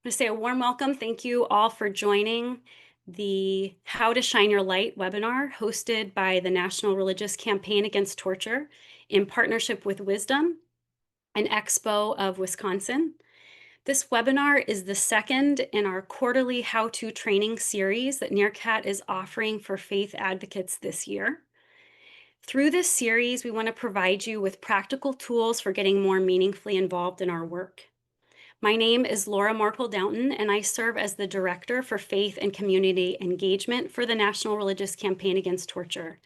to say a warm welcome. Thank you all for joining the How to Shine Your Light webinar hosted by the National Religious Campaign Against Torture in partnership with Wisdom and EXPO of Wisconsin. This webinar is the second in our quarterly how-to training series that NRCAT is offering for faith advocates this year. Through this series, we want to provide you with practical tools for getting more meaningfully involved in our work. My name is Laura Marple-Downton, and I serve as the Director for Faith and Community Engagement for the National Religious Campaign Against Torture.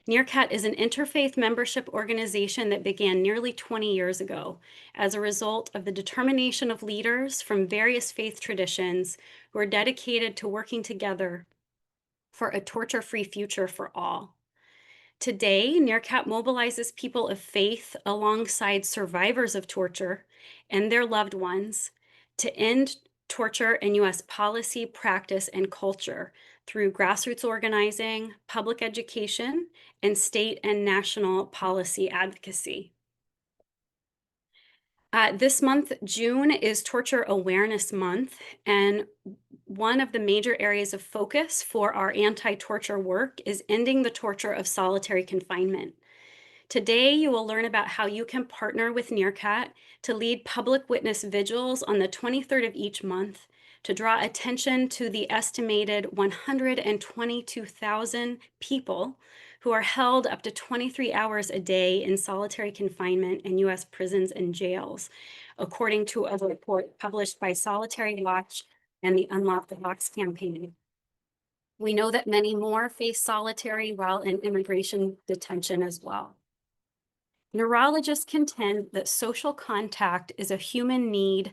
NRCAT is an interfaith membership organization that began nearly 20 years ago as a result of the determination of leaders from various faith traditions who are dedicated to working together for a torture-free future for all. Today, NRCAT mobilizes people of faith alongside survivors of torture and their loved ones to end torture in U.S. policy, practice, and culture through grassroots organizing, public education, and state and national policy advocacy. This month, June, is Torture Awareness Month, and one of the major areas of focus for our anti-torture work is ending the torture of solitary confinement. Today, you will learn about how you can partner with NRCAT to lead public witness vigils on the 23rd of each month to draw attention to the estimated 122,000 people who are held up to 23 hours a day in solitary confinement in U.S. prisons and jails, according to a report published by Solitary Watch and the Unlock the Box campaign. We know that many more face solitary while in immigration detention as well. Neurologists contend that social contact is a human need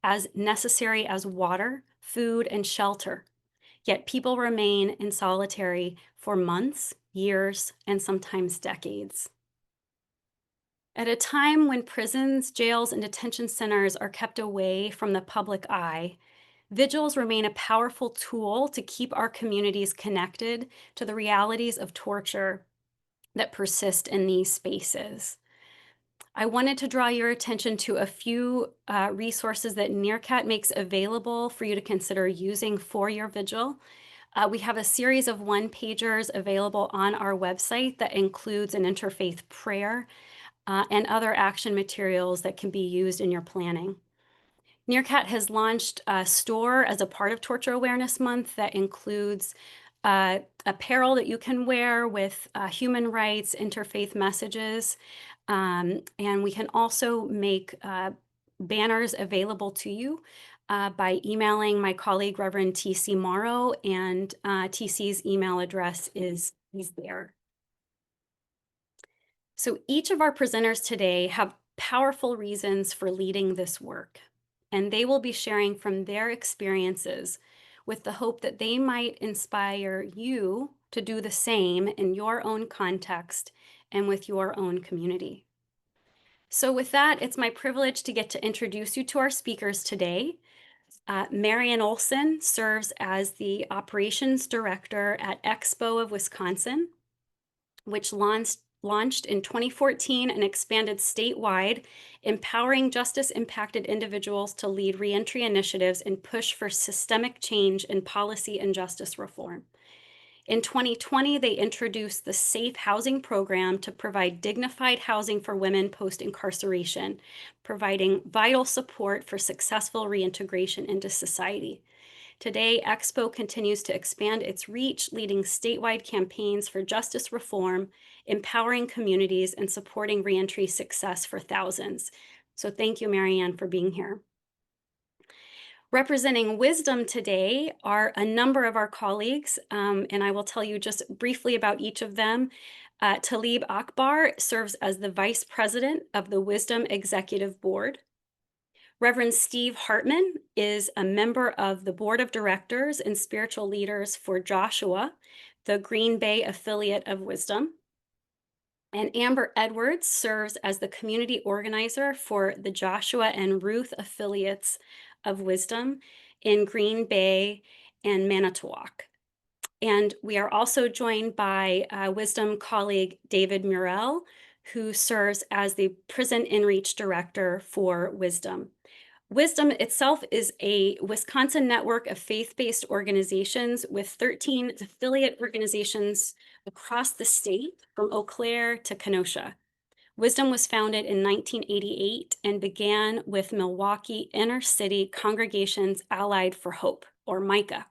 as necessary as water, food, and shelter. Yet people remain in solitary for months, years, and sometimes decades. At a time when prisons, jails, and detention centers are kept away from the public eye, vigils remain a powerful tool to keep our communities connected to the realities of torture that persist in these spaces. I wanted to draw your attention to a few resources that NRCAT makes available for you to consider using for your vigil. We have a series of one-pagers available on our website that includes an interfaith prayer and other action materials that can be used in your planning. NRCAT has launched a store as a part of Torture Awareness Month that includes apparel that you can wear with human rights, interfaith messages, and we can also make banners available to you by emailing my colleague, Reverend T.C. Morrow, and TC's email address is there. So each of our presenters today have powerful reasons for leading this work, and they will be sharing from their experiences with the hope that they might inspire you to do the same in your own context and with your own community. So with that, it's my privilege to get to introduce you to our speakers today. Marianne Oleson serves as the Operations Director at EXPO of Wisconsin, which launched in 2014 and expanded statewide, empowering justice-impacted individuals to lead reentry initiatives and push for systemic change in policy and justice reform. In 2020, they introduced the Safe Housing Program to provide dignified housing for women post-incarceration, providing vital support for successful reintegration into society. Today, EXPO continues to expand its reach, leading statewide campaigns for justice reform, empowering communities, and supporting reentry success for thousands. So thank you, Marianne, for being here. Representing Wisdom today are a number of our colleagues, and I will tell you just briefly about each of them. Talib Akbar serves as the Vice President of the Wisdom Executive Board. Reverend Steve Hartman is a member of the Board of Directors and Spiritual Leaders for Joshua, the Green Bay affiliate of Wisdom. And Amber Edwards serves as the community organizer for the Joshua and RUTH affiliates of Wisdom in Green Bay and Manitowoc. And we are also joined by Wisdom colleague David Murrell, who serves as the Prison Inreach Director for Wisdom. Wisdom itself is a Wisconsin network of faith-based organizations with 13 affiliate organizations across the state, from Eau Claire to Kenosha. Wisdom was founded in 1988 and began with Milwaukee inner city congregations allied for hope, or MICA.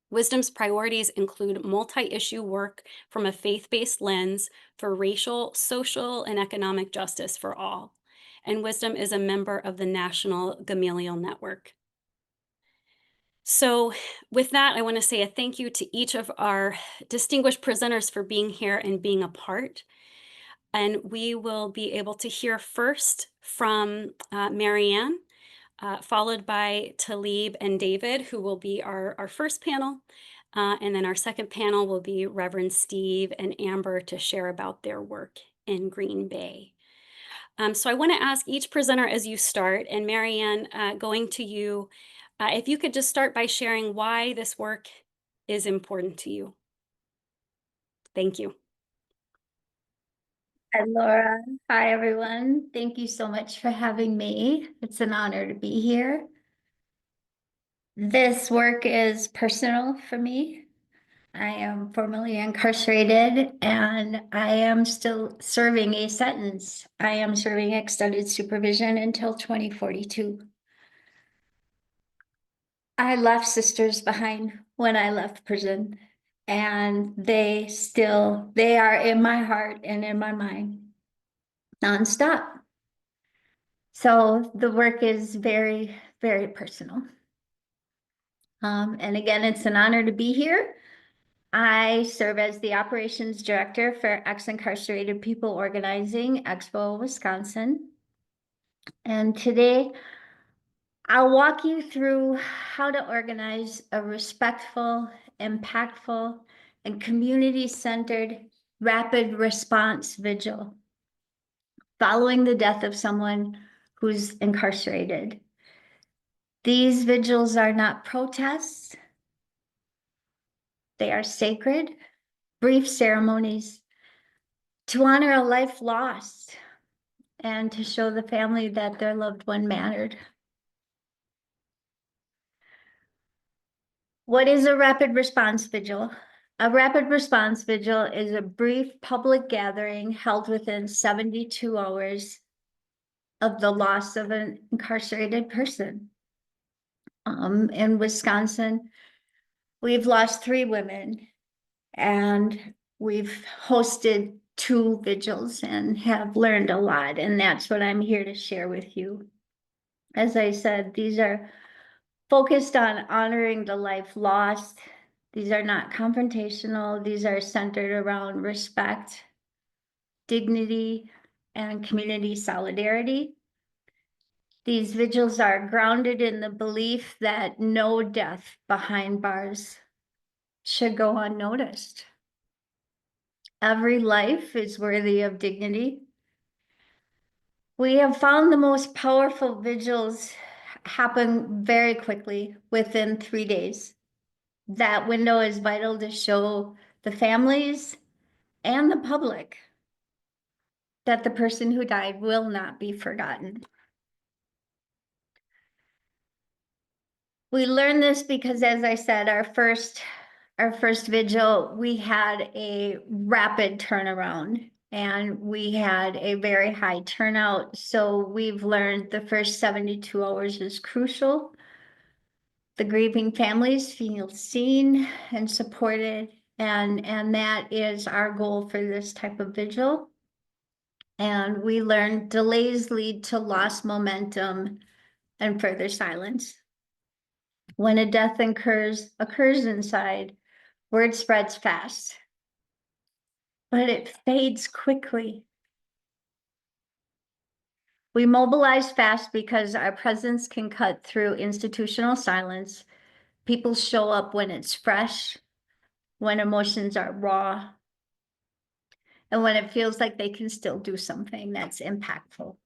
Wisdom's priorities include multi-issue work from a faith-based lens for racial, social, and economic justice for all. And Wisdom is a member of the National Gamaliel Network. So with that, I want to say a thank you to each of our distinguished presenters for being here and being a part. And we will be able to hear first from Marianne, followed by Talib and David, who will be our first panel. And then our second panel will be Reverend Steve and Amber to share about their work in Green Bay. So I want to ask each presenter as you start, and Marianne, going to you, if you could just start by sharing why this work is important to you. Thank you. Hi, Laura. Hi, everyone. Thank you so much for having me. It's an honor to be here. This work is personal for me. I am formerly incarcerated and I am still serving a sentence. I am serving extended supervision until 2042. I left sisters behind when I left prison, and they are in my heart and in my mind nonstop. So the work is very, very personal. And again, it's an honor to be here. I serve as the operations director for ex-incarcerated people organizing, EXPO of Wisconsin. And today I'll walk you through how to organize a respectful, impactful, and community-centered rapid response vigil following the death of someone who's incarcerated. These vigils are not protests. They are sacred, brief ceremonies to honor a life lost and to show the family that their loved one mattered. What is a rapid response vigil? A rapid response vigil is a brief public gathering held within 72 hours of the loss of an incarcerated person. In Wisconsin, we've lost 3 women, and we've hosted 2 vigils and have learned a lot, and that's what I'm here to share with you. As I said, these are focused on honoring the life lost. These are not confrontational. These are centered around respect, dignity, and community solidarity. These vigils are grounded in the belief that no death behind bars should go unnoticed. Every life is worthy of dignity. We have found the most powerful vigils happen very quickly, within 3 days. That window is vital to show the families and the public that the person who died will not be forgotten. We learned this because, as I said, our first vigil, we had a rapid turnaround and we had a very high turnout. So we've learned the first 72 hours is crucial. The grieving families feel seen and supported, and that is our goal for this type of vigil. And we learned delays lead to lost momentum and further silence. When a death occurs inside, word spreads fast, but it fades quickly. We mobilize fast because our presence can cut through institutional silence. People show up when it's fresh, when emotions are raw, and when it feels like they can still do something that's impactful.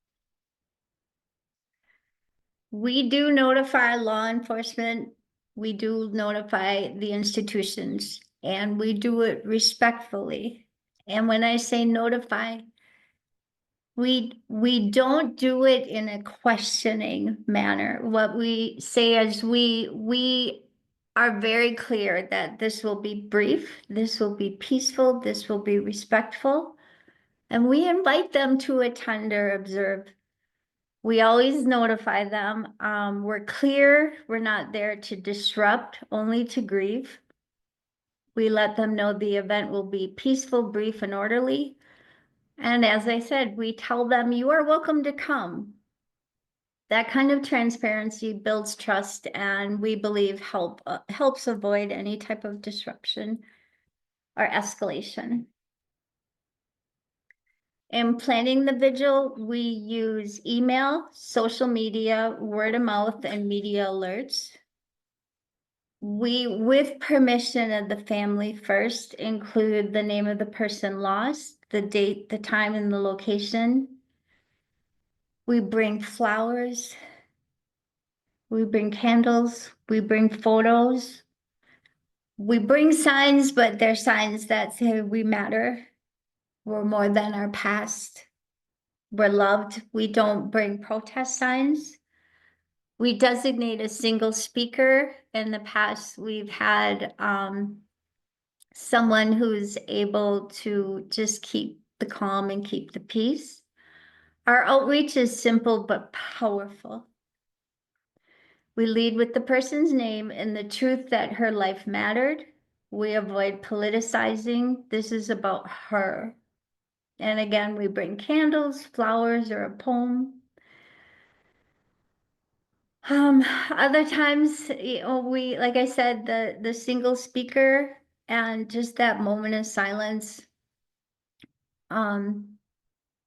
We do notify law enforcement, we do notify the institutions, and we do it respectfully. And when I say notify, We don't do it in a questioning manner. What we say is we are very clear that this will be brief, this will be peaceful, this will be respectful, and we invite them to attend or observe. We always notify them. We're clear, we're not there to disrupt, only to grieve. We let them know the event will be peaceful, brief, and orderly. And as I said, we tell them, you are welcome to come. That kind of transparency builds trust and we believe helps avoid any type of disruption or escalation. In planning the vigil, we use email, social media, word of mouth, and media alerts. We, with permission of the family first, include the name of the person lost, the date, the time, and the location. We bring flowers. We bring candles. We bring photos. We bring signs, but they're signs that say we matter. We're more than our past. We're loved. We don't bring protest signs. We designate a single speaker. In the past, we've had someone who's able to just keep the calm and keep the peace. Our outreach is simple but powerful. We lead with the person's name and the truth that her life mattered. We avoid politicizing. This is about her. And again, we bring candles, flowers, or a poem. Other times, we, like I said, the single speaker and just that moment of silence,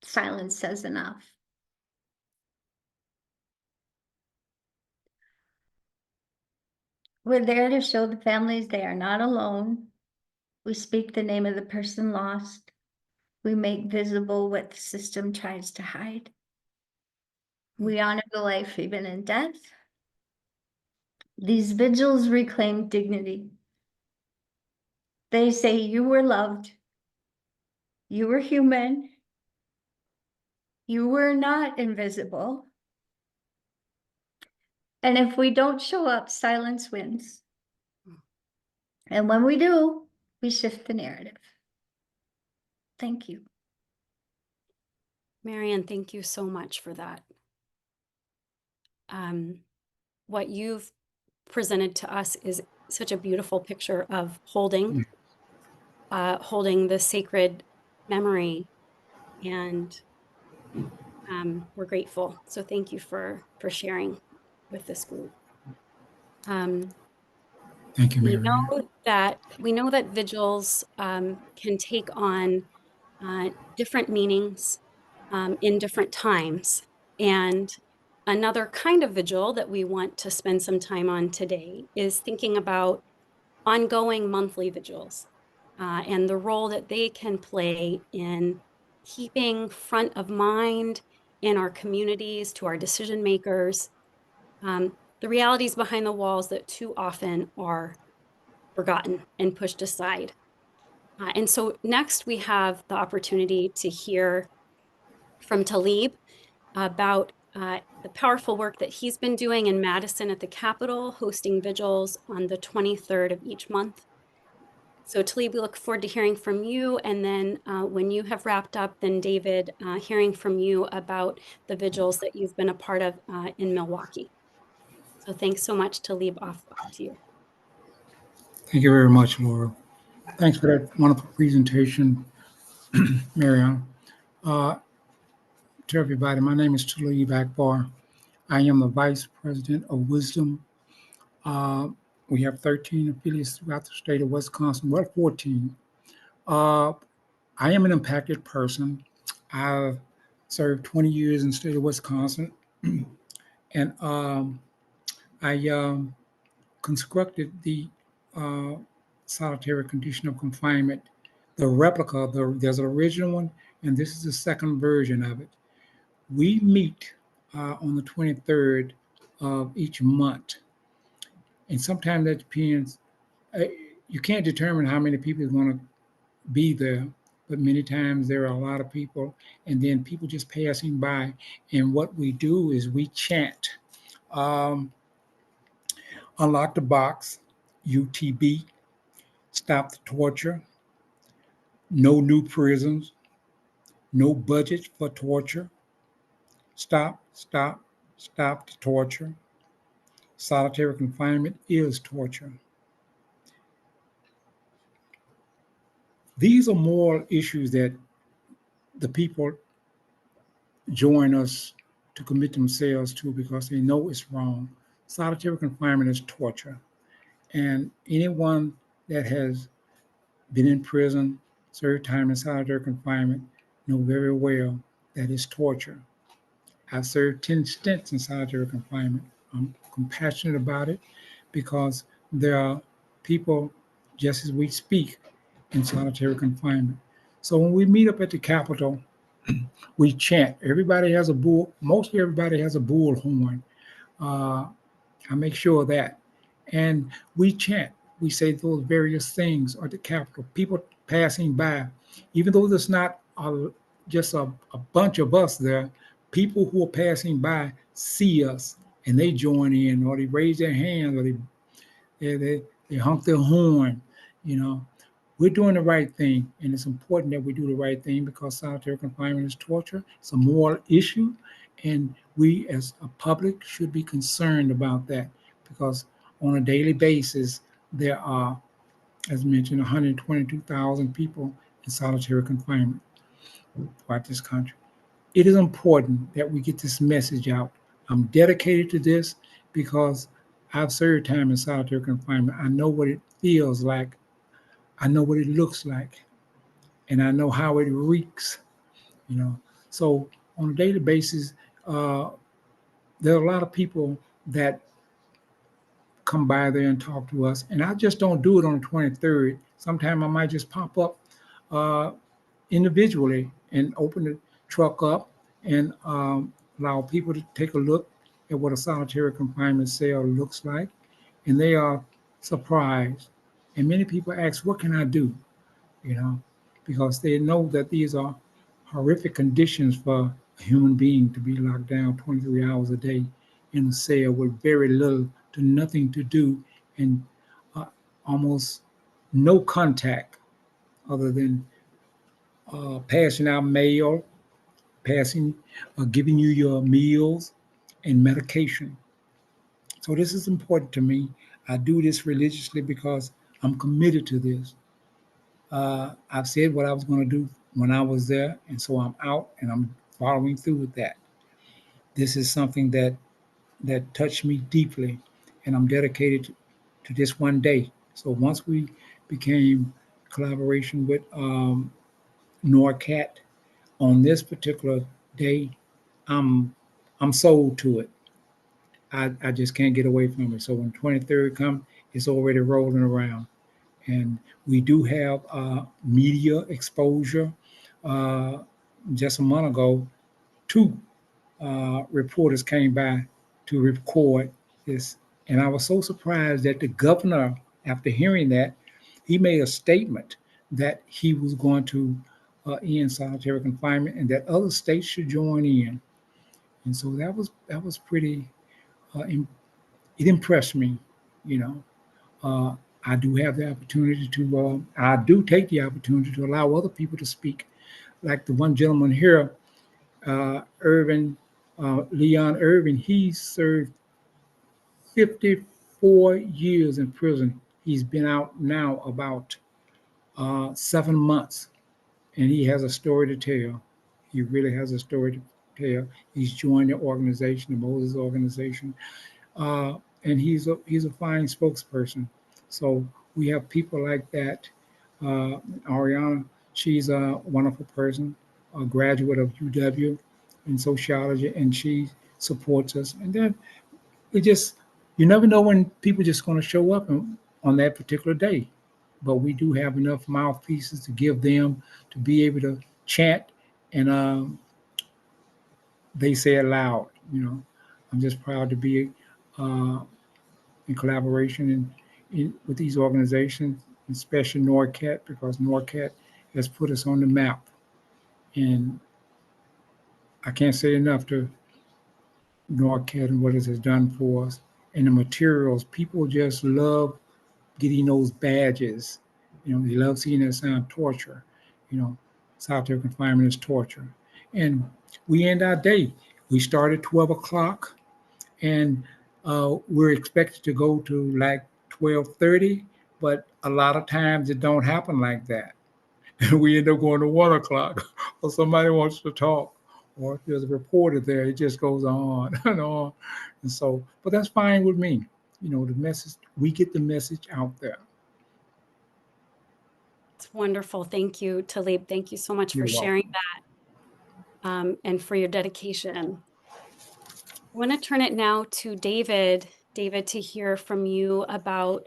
silence says enough. We're there to show the families they are not alone. We speak the name of the person lost. We make visible what the system tries to hide. We honor the life even in death. These vigils reclaim dignity. They say you were loved. You were human. You were not invisible. And if we don't show up, silence wins. And when we do, we shift the narrative. Thank you. Marianne, thank you so much for that. What you've presented to us is such a beautiful picture of holding the sacred memory, and we're grateful. So thank you for sharing with this group. Thank you, We Marianne. know that vigils can take on different meanings in different times. And another kind of vigil that we want to spend some time on today is thinking about ongoing monthly vigils and the role that they can play in keeping front of mind in our communities, to our decision makers, the realities behind the walls that too often are forgotten and pushed aside. And so next we have the opportunity to hear from Talib about the powerful work that he's been doing in Madison at the Capitol, hosting vigils on the 23rd of each month. So Talib, we look forward to hearing from you. And then when you have wrapped up, then David, hearing from you about the vigils that you've been a part of in Milwaukee. So thanks so much, Talib. Off to you. Thank you very much, Laura. Thanks for that wonderful presentation, Marianne. To everybody, my name is Talib Akbar. I am the Vice President of Wisdom. We have 13 affiliates throughout the state of Wisconsin, well, 14. I am an impacted person. I've served 20 years in the state of Wisconsin, and I constructed the solitary condition of confinement, the replica. There's an original one, and this is the second version of it. We meet on the 23rd of each month, and sometimes that depends. You can't determine how many people is going to be there, but many times there are a lot of people, and then people just passing by. And what we do is we chant, um, unlock the box, UTB, stop the torture, no new prisons, no budget for torture, stop, stop, stop the torture. Solitary confinement is torture. These are moral issues that the people join us to commit themselves to because they know it's wrong. Solitary confinement is torture. And anyone that has been in prison, served time in solitary confinement, know very well that it's torture. I've served 10 stints in solitary confinement. I'm compassionate about it because there are people, just as we speak, in solitary confinement. So when we meet up at the Capitol, we chant. Everybody has a bull, mostly everybody has a bullhorn. Uh, I make sure of that. And we chant. We say those various things at the Capitol. People passing by, even though there's not just a bunch of us there, people who are passing by see us and they join in, or they raise their hands, or they honk their horn. You know, we're doing the right thing, and it's important that we do the right thing because solitary confinement is torture. It's a moral issue, and we as a public should be concerned about that because on a daily basis there are, as mentioned, 122,000 people in solitary confinement throughout this country. It is important that we get this message out. I'm dedicated to this because I've served time in solitary confinement. I know what it feels like. I know what it looks like, and I know how it reeks, you know. So on a daily basis, uh, there are a lot of people that come by there and talk to us, and I just don't do it on the 23rd. Sometimes I might just pop up uh, individually and open the truck up and allow people to take a look at what a solitary confinement cell looks like, and they are surprised. And many people ask, "What can I do?" You know, because they know that these are horrific conditions for a human being to be locked down 23 hours a day in a cell with very little to nothing to do and almost no contact other than passing out mail, giving you your meals and medication. So this is important to me. I do this religiously because I'm committed to this. I've said what I was going to do when I was there, and so I'm out and I'm following through with that. This is something that touched me deeply, and I'm dedicated to this one day. So once we became collaboration with NRCAT on this particular day, I'm I'm sold to it. I just can't get away from it. So when 23rd comes, it's already rolling around. And we do have media exposure. Uh, just a month ago, two reporters came by to record this, and I was so surprised that the governor, after hearing that, he made a statement that he was going to end solitary confinement and that other states should join in. And so that was pretty. It impressed me, you know. Uh, I do have the opportunity to, I do take the opportunity to allow other people to speak. Like the one gentleman here, Leon Irvin, he served 54 years in prison. He's been out now about 7 months, and he has a story to tell. He really has a story to tell. He's joined the organization, the Moses organization, and he's a fine spokesperson. So we have people like that. Ariana, she's a wonderful person, a graduate of UW in sociology, and she supports us. And then it just you never know when people just going to show up on that particular day. But we do have enough mouthpieces to give them to be able to chant, and they say it loud. You know, I'm just proud to be uh, in collaboration with these organizations, especially NRCAT, because NRCAT has put us on the map. And I can't say enough to NRCAT and what it has done for us. And the materials, people just love getting those badges. You know, they love seeing that sound torture. You know, solitary confinement is torture. And we end our day. We start at 12 o'clock and we're expected to go to like 12:30, but a lot of times it don't happen like that. And we end up going to 1 o'clock or somebody wants to talk or if there's a reporter there, it just goes on and on. And so, but that's fine with me. You know, the message, we get the message out there. It's wonderful. Thank you, Talib. Thank you so much for You're sharing that and for your dedication. I want to turn it now to David. David, to hear from you about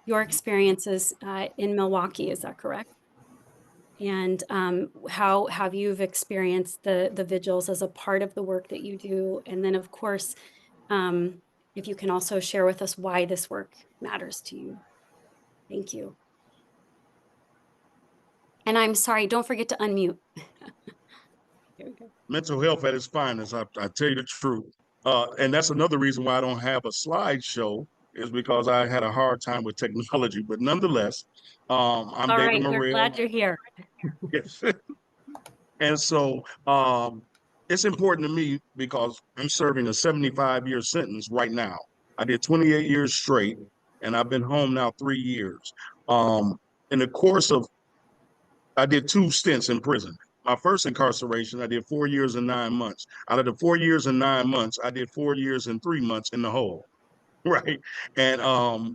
your experiences in Milwaukee. Is that correct? And how have you've experienced the vigils as a part of the work that you do? And then, of course, if you can also share with us why this work matters to you. Thank you. And I'm sorry, don't forget to unmute. There we go. Mental health at its finest, I tell you the truth. And that's another reason why I don't have a slideshow, is because I had a hard time with technology. But nonetheless, I'm All David right, we're Murrell. glad you're here. Yes. And so it's important to me because I'm serving a 75-year sentence right now. I did 28 years straight, and I've been home now 3 years. In the course of, I did 2 stints in prison. My first incarceration, I did 4 years and 9 months. Out of the 4 years and 9 months, I did 4 years and 3 months in the hole. Right. And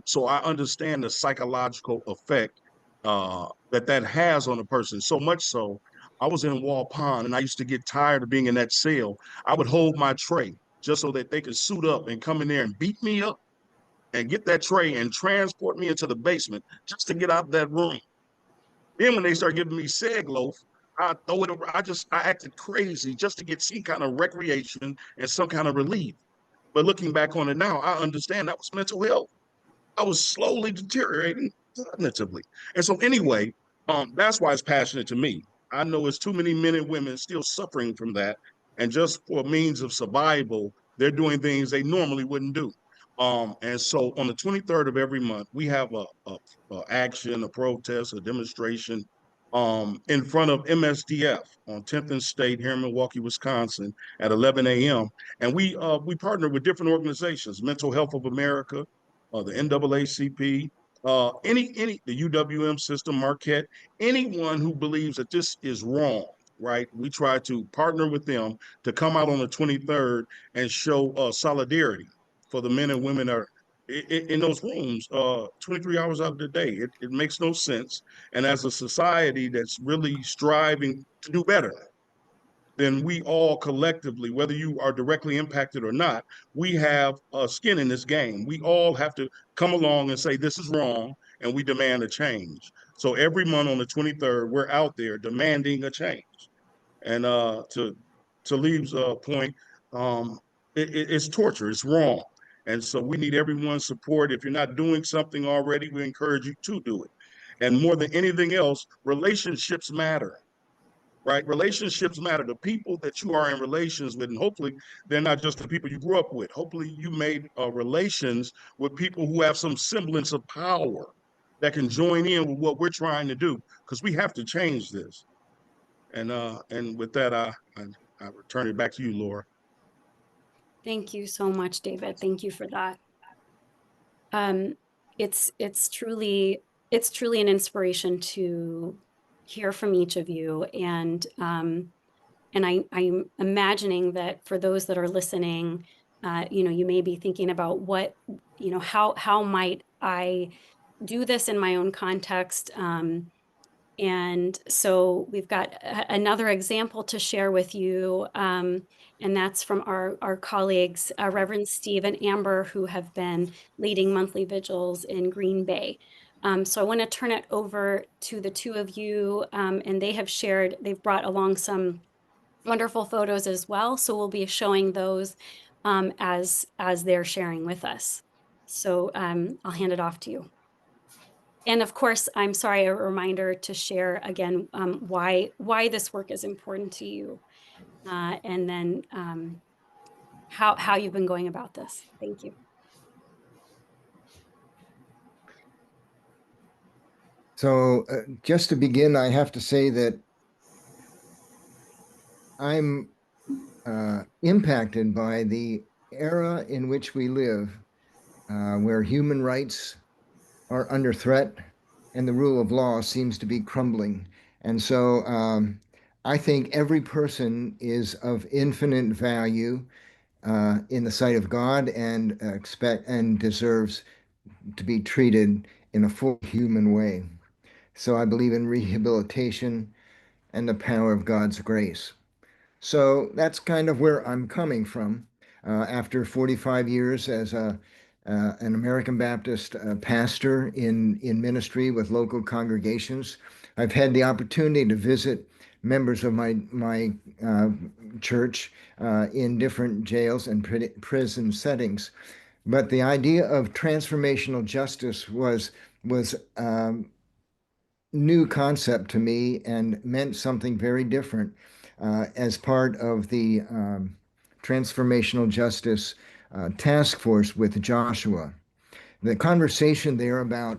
so I understand the psychological effect that has on a person. So much so, I was in Wall Pond and I used to get tired of being in that cell. I would hold my tray just so that they could suit up and come in there and beat me up and get that tray and transport me into the basement just to get out of that room. Then when they start giving me seg loaf, I throw it over. I acted crazy just to get some kind of recreation and some kind of relief. But looking back on it now, I understand that was mental health. I was slowly deteriorating cognitively. And so anyway, that's why it's passionate to me. I know it's too many men and women still suffering from that. And just for means of survival, they're doing things they normally wouldn't do. And so on the 23rd of every month, we have a action, a protest, a demonstration in front of MSDF on 10th and State here in Milwaukee, Wisconsin at 11 a.m. And we partner with different organizations, Mental Health of America, the NAACP, the UWM system, Marquette, anyone who believes that this is wrong, right? We try to partner with them to come out on the 23rd and show solidarity for the men and women that are in those rooms 23 hours out of the day. It makes no sense. And as a society that's really striving to do better, then we all collectively, whether you are directly impacted or not, we have a skin in this game. We all have to come along and say, this is wrong, and we demand a change. So every month on the 23rd, we're out there demanding a change. And to Talib's point, it's torture, it's wrong. And so we need everyone's support. If you're not doing something already, we encourage you to do it. And more than anything else, relationships matter. Right? Relationships matter. The people that you are in relations with, and hopefully they're not just the people you grew up with. Hopefully you made relations with people who have some semblance of power that can join in with what we're trying to do, because we have to change this. And with that, I return it back to you, Laura. Thank you so much, David. Thank you for that. It's truly an inspiration to hear from each of you, and I'm imagining that for those that are listening, you may be thinking about what, how might I do this in my own context. And so we've got another example to share with you, and that's from our colleagues, Reverend Steve and Amber, who have been leading monthly vigils in Green Bay. So I want to turn it over to the two of you, and they've brought along some wonderful photos as well. So we'll be showing those as they're sharing with us. So I'll hand it off to you. And of course, I'm sorry, a reminder to share again why this work is important to you, and then how you've been going about this. Thank you. So just to begin, I have to say that I'm impacted by the era in which we live, where human rights are under threat and the rule of law seems to be crumbling. And so I think every person is of infinite value in the sight of God and expect and deserves to be treated in a full human way. So I believe in rehabilitation and the power of God's grace. So that's kind of where I'm coming from. After 45 years as an American Baptist pastor in ministry with local congregations, I've had the opportunity to visit members of my church in different jails and prison settings. But the idea of transformational justice was new concept to me and meant something very different as part of the transformational justice task force with Joshua. The conversation there about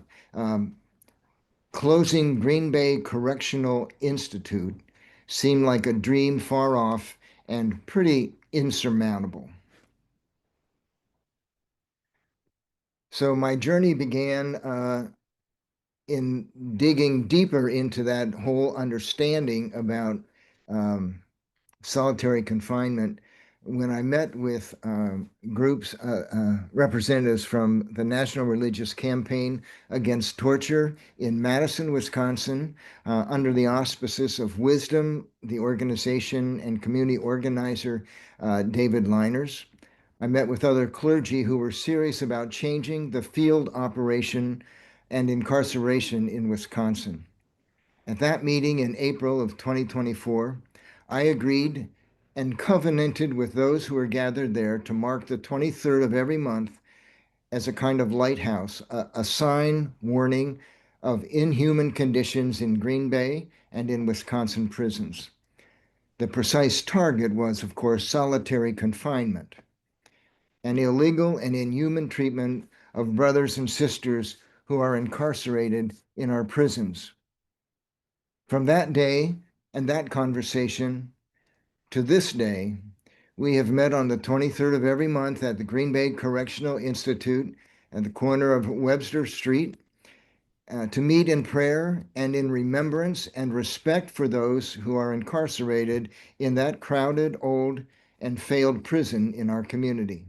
closing Green Bay Correctional Institute seemed like a dream far off and pretty insurmountable. So my journey began in digging deeper into that whole understanding about solitary confinement when I met with groups, representatives from the National Religious Campaign Against Torture in Madison, Wisconsin, under the auspices of Wisdom, the organization and community organizer David Liners. I met with other clergy who were serious about changing the field operation and incarceration in Wisconsin. At that meeting in April of 2024, I agreed and covenanted with those who were gathered there to mark the 23rd of every month as a kind of lighthouse, a sign warning of inhuman conditions in Green Bay and in Wisconsin prisons. The precise target was, of course, solitary confinement, an illegal and inhuman treatment of brothers and sisters who are incarcerated in our prisons. From that day and that conversation to this day, we have met on the 23rd of every month at the Green Bay Correctional Institute at the corner of Webster Street to meet in prayer and in remembrance and respect for those who are incarcerated in that crowded, old, and failed prison in our community.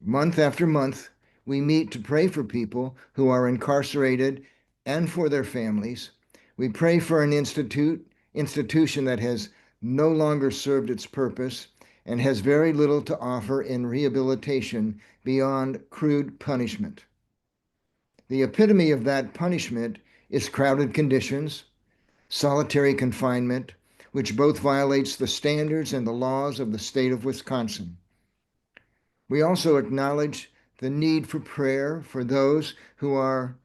Month after month, we meet to pray for people who are incarcerated and for their families. We pray for an institution that has no longer served its purpose and has very little to offer in rehabilitation beyond crude punishment. The epitome of that punishment is crowded conditions, solitary confinement, which both violates the standards and the laws of the state of Wisconsin. We also acknowledge the need for prayer for those who are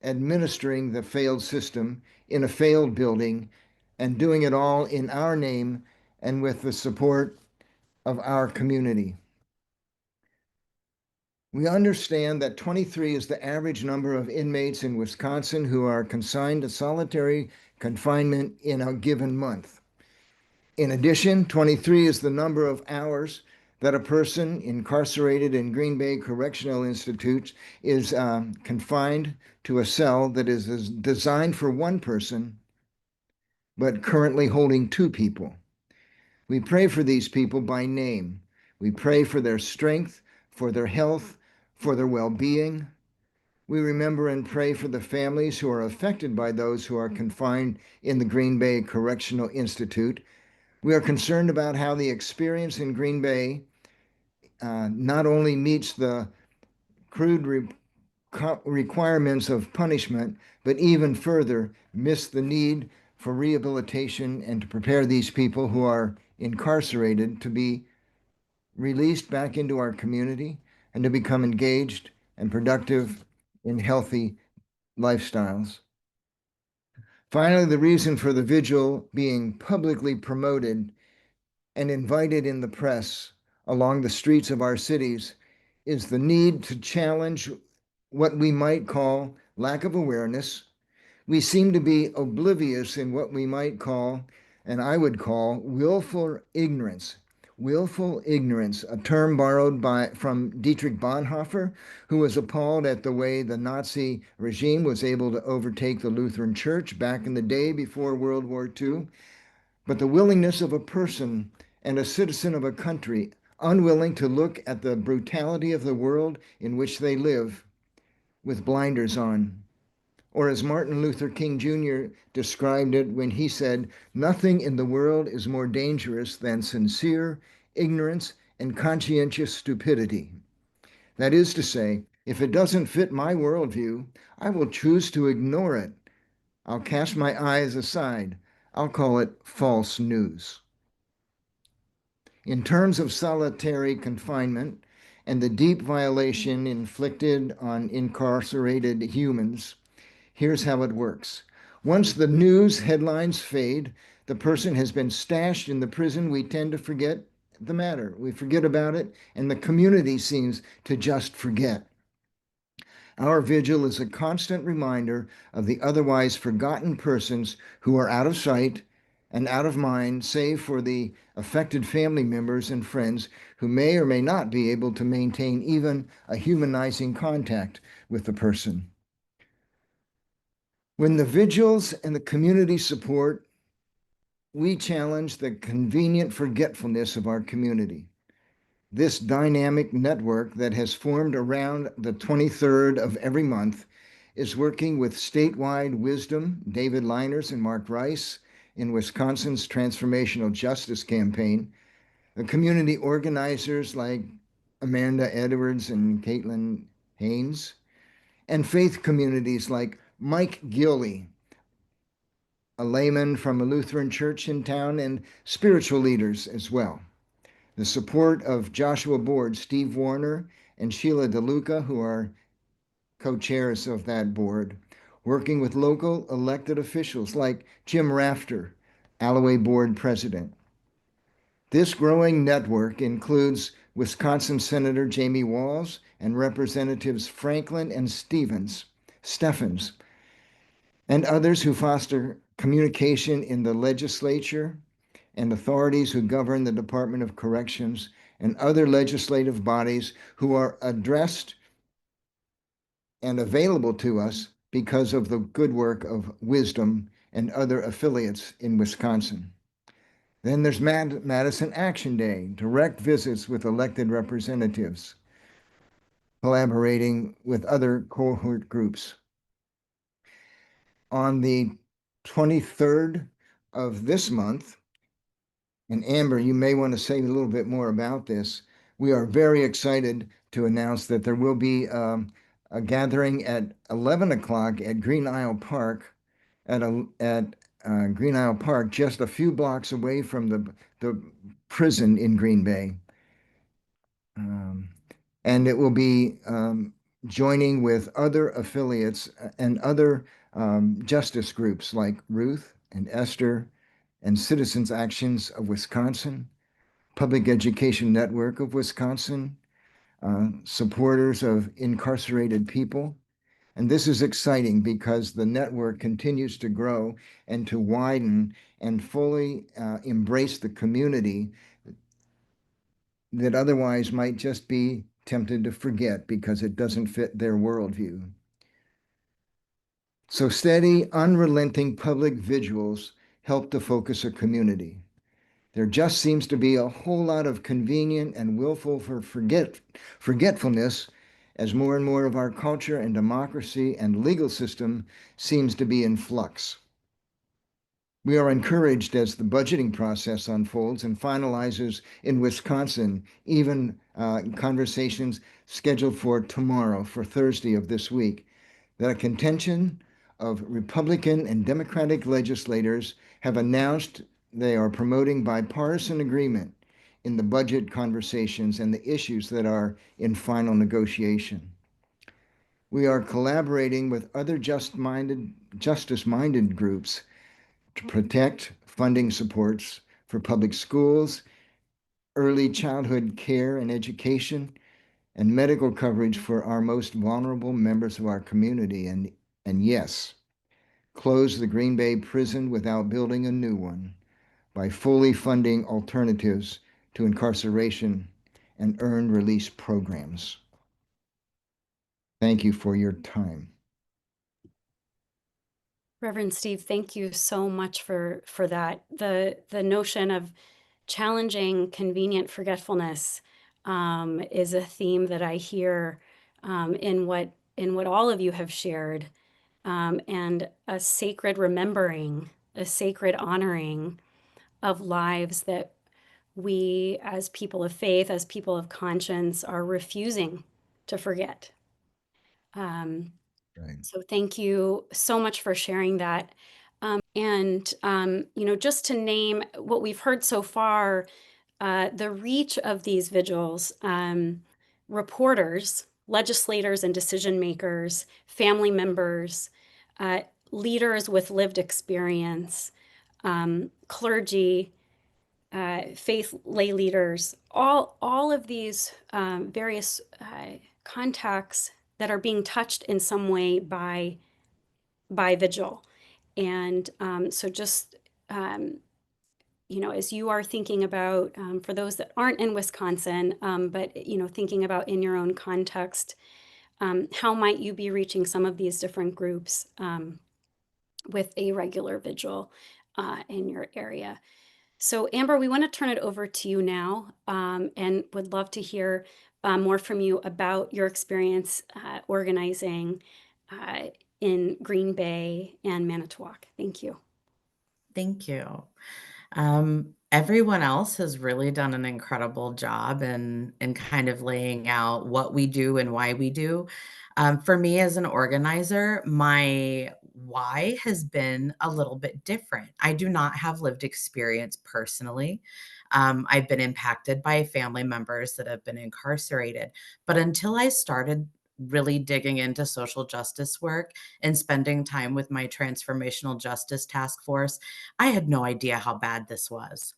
administering the failed system in a failed building and doing it all in our name and with the support of our community. We understand that 23 is the average number of inmates in Wisconsin who are consigned to solitary confinement in a given month. In addition, 23 is the number of hours that a person incarcerated in Green Bay Correctional Institute is confined to a cell that is designed for one person, but currently holding two people. We pray for these people by name. We pray for their strength, for their health, for their well-being. We remember and pray for the families who are affected by those who are confined in the Green Bay Correctional Institute. We are concerned about how the experience in Green Bay not only meets the crude requirements of punishment, but even further miss the need for rehabilitation and to prepare these people who are incarcerated to be released back into our community and to become engaged and productive in healthy lifestyles. Finally, the reason for the vigil being publicly promoted and invited in the press along the streets of our cities is the need to challenge what we might call lack of awareness. We seem to be oblivious in what we might call, and I would call, willful ignorance. Willful ignorance, a term borrowed from Dietrich Bonhoeffer, who was appalled at the way the Nazi regime was able to overtake the Lutheran Church back in the day before World War II. But the willingness of a person and a citizen of a country unwilling to look at the brutality of the world in which they live with blinders on. Or as Martin Luther King Jr. described it when he said, "Nothing in the world is more dangerous than sincere ignorance and conscientious stupidity." That is to say, if it doesn't fit my worldview, I will choose to ignore it. I'll cast my eyes aside. I'll call it false news. In terms of solitary confinement and the deep violation inflicted on incarcerated humans, here's how it works. Once the news headlines fade, the person has been stashed in the prison, we tend to forget the matter. We forget about it, and the community seems to just forget. Our vigil is a constant reminder of the otherwise forgotten persons who are out of sight and out of mind, save for the affected family members and friends who may or may not be able to maintain even a humanizing contact with the person. When the vigils and the community support, we challenge the convenient forgetfulness of our community. This dynamic network that has formed around the 23rd of every month is working with statewide wisdom, David Liners and Mark Rice in Wisconsin's Transformational Justice Campaign, the community organizers like Amanda Edwards and Caitlin Haynes, and faith communities like Mike Gilley, a layman from a Lutheran church in town, and spiritual leaders as well. The support of Joshua Board, Steve Warner, and Sheila DeLuca, who are co-chairs of that board, working with local elected officials like Jim Rafter, Alloway Board President. This growing network includes Wisconsin Senator Jamie Walls and Representatives Franklin and Steffens, and others who foster communication in the legislature and authorities who govern the Department of Corrections and other legislative bodies who are addressed and available to us because of the good work of Wisdom and other affiliates in Wisconsin. Then there's Madison Action Day, direct visits with elected representatives, collaborating with other cohort groups. On the 23rd of this month, and Amber, you may want to say a little bit more about this. We are very excited to announce that there will be a gathering at 11 o'clock at Green Isle Park, Green Isle Park, just a few blocks away from the prison in Green Bay. And it will be joining with other affiliates and other justice groups like RUTH and Esther and Citizens Actions of Wisconsin, Public Education Network of Wisconsin, supporters of incarcerated people. And this is exciting because the network continues to grow and to widen and fully embrace the community that otherwise might just be tempted to forget because it doesn't fit their worldview. So steady, unrelenting public vigils help to focus a community. There just seems to be a whole lot of convenient and willful forgetfulness as more and more of our culture and democracy and legal system seems to be in flux. We are encouraged as the budgeting process unfolds and finalizes in Wisconsin, even conversations scheduled for tomorrow, for Thursday of this week, that a contention of Republican and Democratic legislators have announced they are promoting bipartisan agreement in the budget conversations and the issues that are in final negotiation. We are collaborating with other justice-minded groups to protect funding supports for public schools, early childhood care and education, and medical coverage for our most vulnerable members of our community. And yes, close the Green Bay prison without building a new one by fully funding alternatives to incarceration and earned release programs. Thank you for your time. Reverend Steve, thank you so much for that. The notion of challenging convenient forgetfulness is a theme that I hear in what all of you have shared, and a sacred remembering, a sacred honoring of lives that we, as people of faith, as people of conscience, are refusing to forget. Right. So thank you so much for sharing that. And, just to name what we've heard so far, the reach of these vigils, reporters, legislators and decision makers, family members, leaders with lived experience, clergy, faith lay leaders, all of these various contacts that are being touched in some way by vigil. And so just, as you are thinking about, for those that aren't in Wisconsin, but, thinking about in your own context, how might you be reaching some of these different groups with a regular vigil in your area? So Amber, we want to turn it over to you now, and would love to hear more from you about your experience organizing in Green Bay and Manitowoc. Thank you. Thank you. Everyone else has really done an incredible job in kind of laying out what we do and why we do. For me as an organizer, my why has been a little bit different. I do not have lived experience personally. I've been impacted by family members that have been incarcerated, but until I started really digging into social justice work and spending time with my transformational justice task force, I had no idea how bad this was.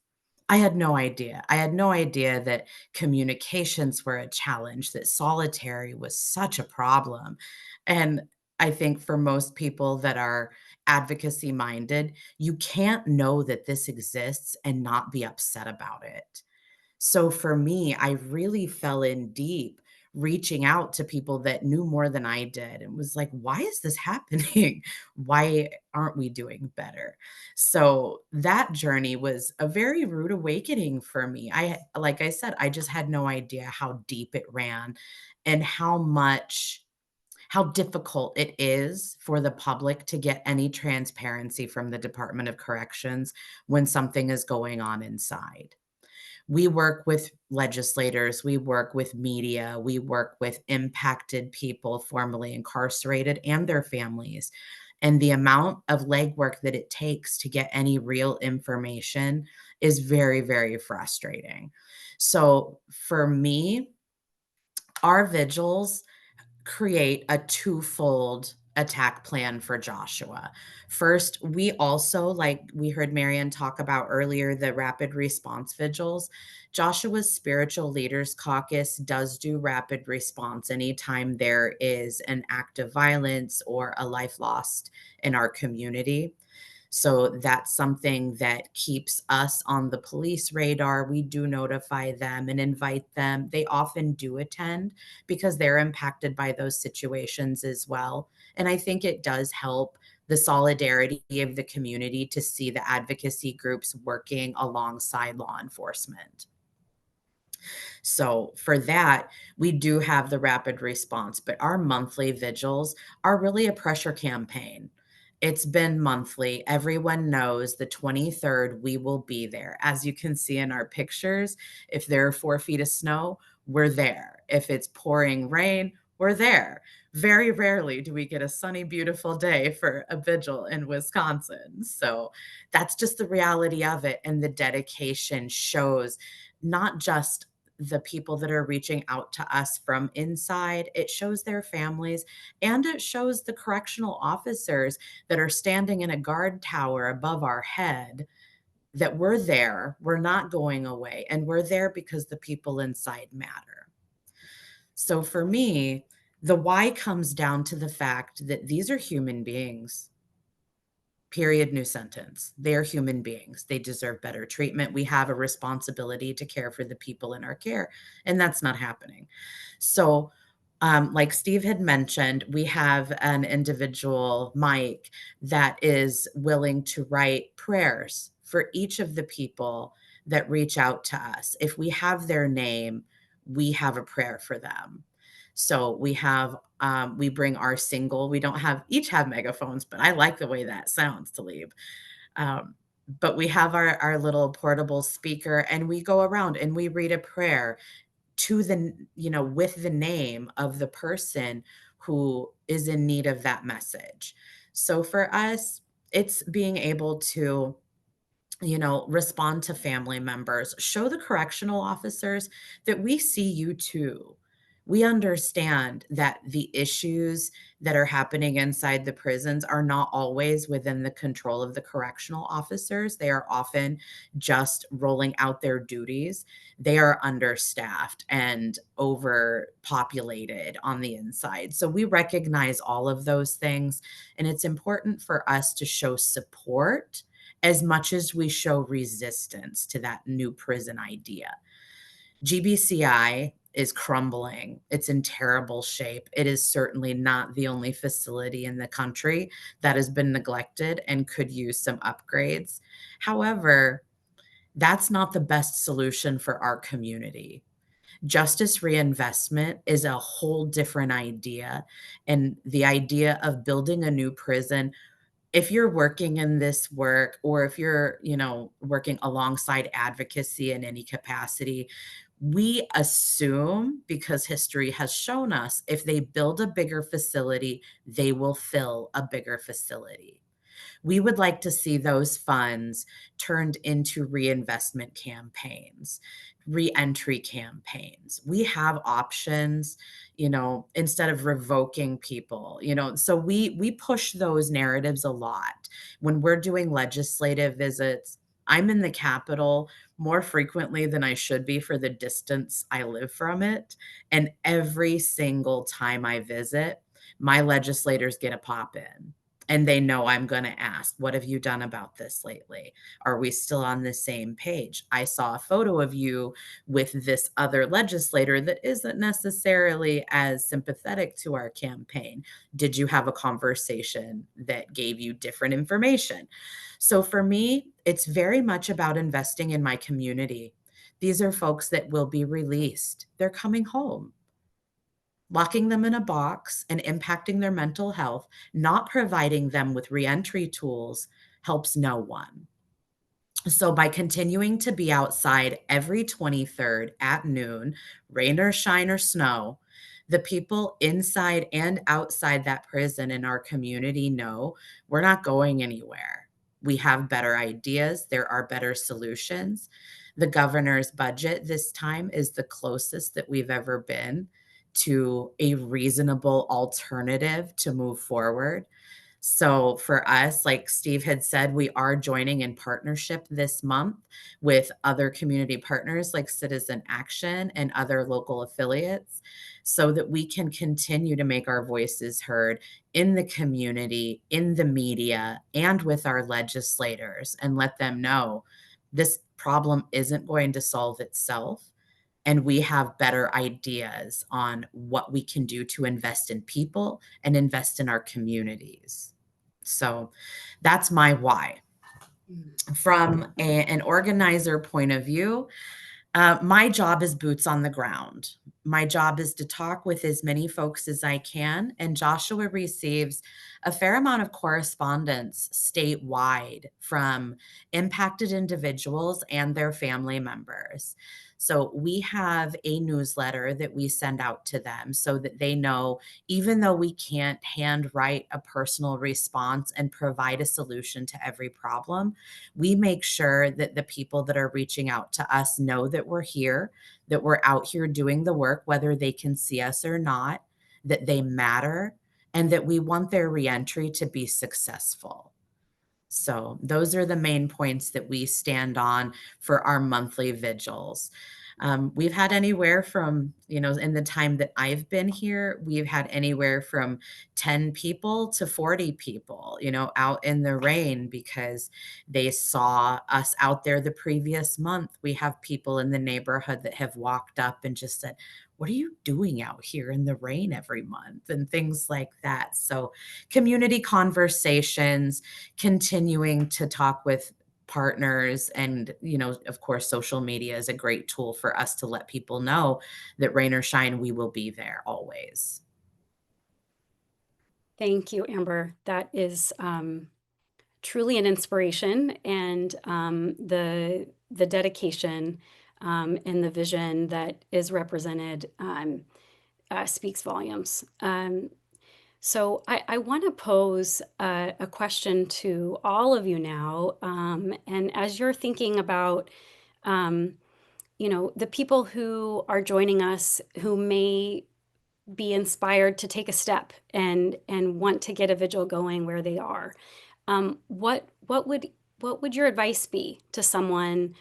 I had no idea. I had no idea that communications were a challenge, that solitary was such a problem. And I think for most people that are advocacy minded, you can't know that this exists and not be upset about it. So for me, I really fell in deep, reaching out to people that knew more than I did and was like, why is this happening? Why aren't we doing better? So that journey was a very rude awakening for me. Like I said, I just had no idea how deep it ran and how difficult it is for the public to get any transparency from the Department of Corrections when something is going on inside. We work with legislators, we work with media, we work with impacted people formerly incarcerated and their families. And the amount of legwork that it takes to get any real information is very, very frustrating. So for me, our vigils create a twofold attack plan for Joshua. First, we also, like we heard Marianne talk about earlier, the rapid response vigils. Joshua's Spiritual Leaders Caucus does do rapid response anytime there is an act of violence or a life lost in our community. So that's something that keeps us on the police radar. We do notify them and invite them. They often do attend because they're impacted by those situations as well. And I think it does help the solidarity of the community to see the advocacy groups working alongside law enforcement. So for that, we do have the rapid response, but our monthly vigils are really a pressure campaign. It's been monthly. Everyone knows the 23rd, we will be there. As you can see in our pictures, if there are 4 feet of snow, we're there. If it's pouring rain, we're there. Very rarely do we get a sunny, beautiful day for a vigil in Wisconsin. So that's just the reality of it. And the dedication shows not just the people that are reaching out to us from inside. It shows their families, and it shows the correctional officers that are standing in a guard tower above our head that we're there, we're not going away, and we're there because the people inside matter. So for me, the why comes down to the fact that these are human beings. Period, new sentence. They're human beings. They deserve better treatment. We have a responsibility to care for the people in our care, and that's not happening. So, like Steve had mentioned, we have an individual, Mike, that is willing to write prayers for each of the people that reach out to us. If we have their name, we have a prayer for them. So we have, we bring our single, we don't have, each have megaphones, but I like the way that sounds, Talib. But we have our little portable speaker, and we go around and we read a prayer to the, with the name of the person who is in need of that message. So for us, it's being able to, respond to family members, show the correctional officers that we see you too. We understand that the issues that are happening inside the prisons are not always within the control of the correctional officers. They are often just rolling out their duties. They are understaffed and overpopulated on the inside. So we recognize all of those things, and it's important for us to show support as much as we show resistance to that new prison idea. GBCI is crumbling. It's in terrible shape. It is certainly not the only facility in the country that has been neglected and could use some upgrades. However, that's not the best solution for our community. Justice reinvestment is a whole different idea. And the idea of building a new prison, if you're working in this work, or if you're, working alongside advocacy in any capacity, we assume, because history has shown us, if they build a bigger facility, they will fill a bigger facility. We would like to see those funds turned into reinvestment campaigns, reentry campaigns. We have options, instead of revoking people, so we push those narratives a lot. When we're doing legislative visits, I'm in the Capitol more frequently than I should be for the distance I live from it. And every single time I visit, my legislators get a pop in. And they know I'm going to ask, what have you done about this lately? Are we still on the same page? I saw a photo of you with this other legislator that isn't necessarily as sympathetic to our campaign. Did you have a conversation that gave you different information? So for me, it's very much about investing in my community. These are folks that will be released. They're coming home. Locking them in a box and impacting their mental health, not providing them with reentry tools, helps no one. So by continuing to be outside every 23rd at noon, rain or shine or snow, the people inside and outside that prison in our community know we're not going anywhere. We have better ideas. There are better solutions. The governor's budget this time is the closest that we've ever been to a reasonable alternative to move forward. So for us, like Steve had said, we are joining in partnership this month with other community partners like Citizen Action and other local affiliates, so that we can continue to make our voices heard in the community, in the media, and with our legislators, and let them know this problem isn't going to solve itself. And we have better ideas on what we can do to invest in people and invest in our communities. So that's my why. From an organizer point of view, my job is boots on the ground. My job is to talk with as many folks as I can, and Joshua receives a fair amount of correspondence statewide from impacted individuals and their family members. So we have a newsletter that we send out to them so that they know, even though we can't handwrite a personal response and provide a solution to every problem, we make sure that the people that are reaching out to us know that we're here, that we're out here doing the work, whether they can see us or not, that they matter, and that we want their reentry to be successful. So those are the main points that we stand on for our monthly vigils. We've had anywhere from, in the time that I've been here, we've had anywhere from 10 people to 40 people, out in the rain because they saw us out there the previous month. We have people in the neighborhood that have walked up and just said, "What are you doing out here in the rain every month?" and things like that. So community conversations, continuing to talk with partners, and of course social media is a great tool for us to let people know that rain or shine, we will be there always. Thank you, Amber. That is truly an inspiration, and the dedication and the vision that is represented speaks volumes. So I want to pose a question to all of you now. And as you're thinking about, the people who are joining us who may be inspired to take a step and want to get a vigil going where they are, what would your advice be to someone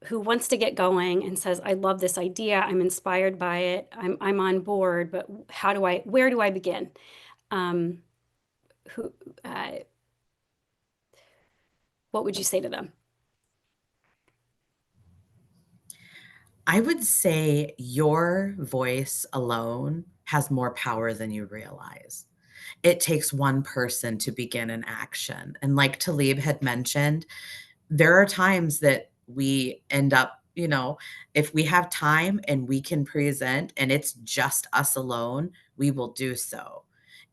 who wants to get going and says, "I love this idea. I'm inspired by it. I'm on board, but where do I begin?" Who, what would you say to them? I would say your voice alone has more power than you realize. It takes one person to begin an action. And like Talib had mentioned, there are times that we end up, if we have time and we can present and it's just us alone, we will do so.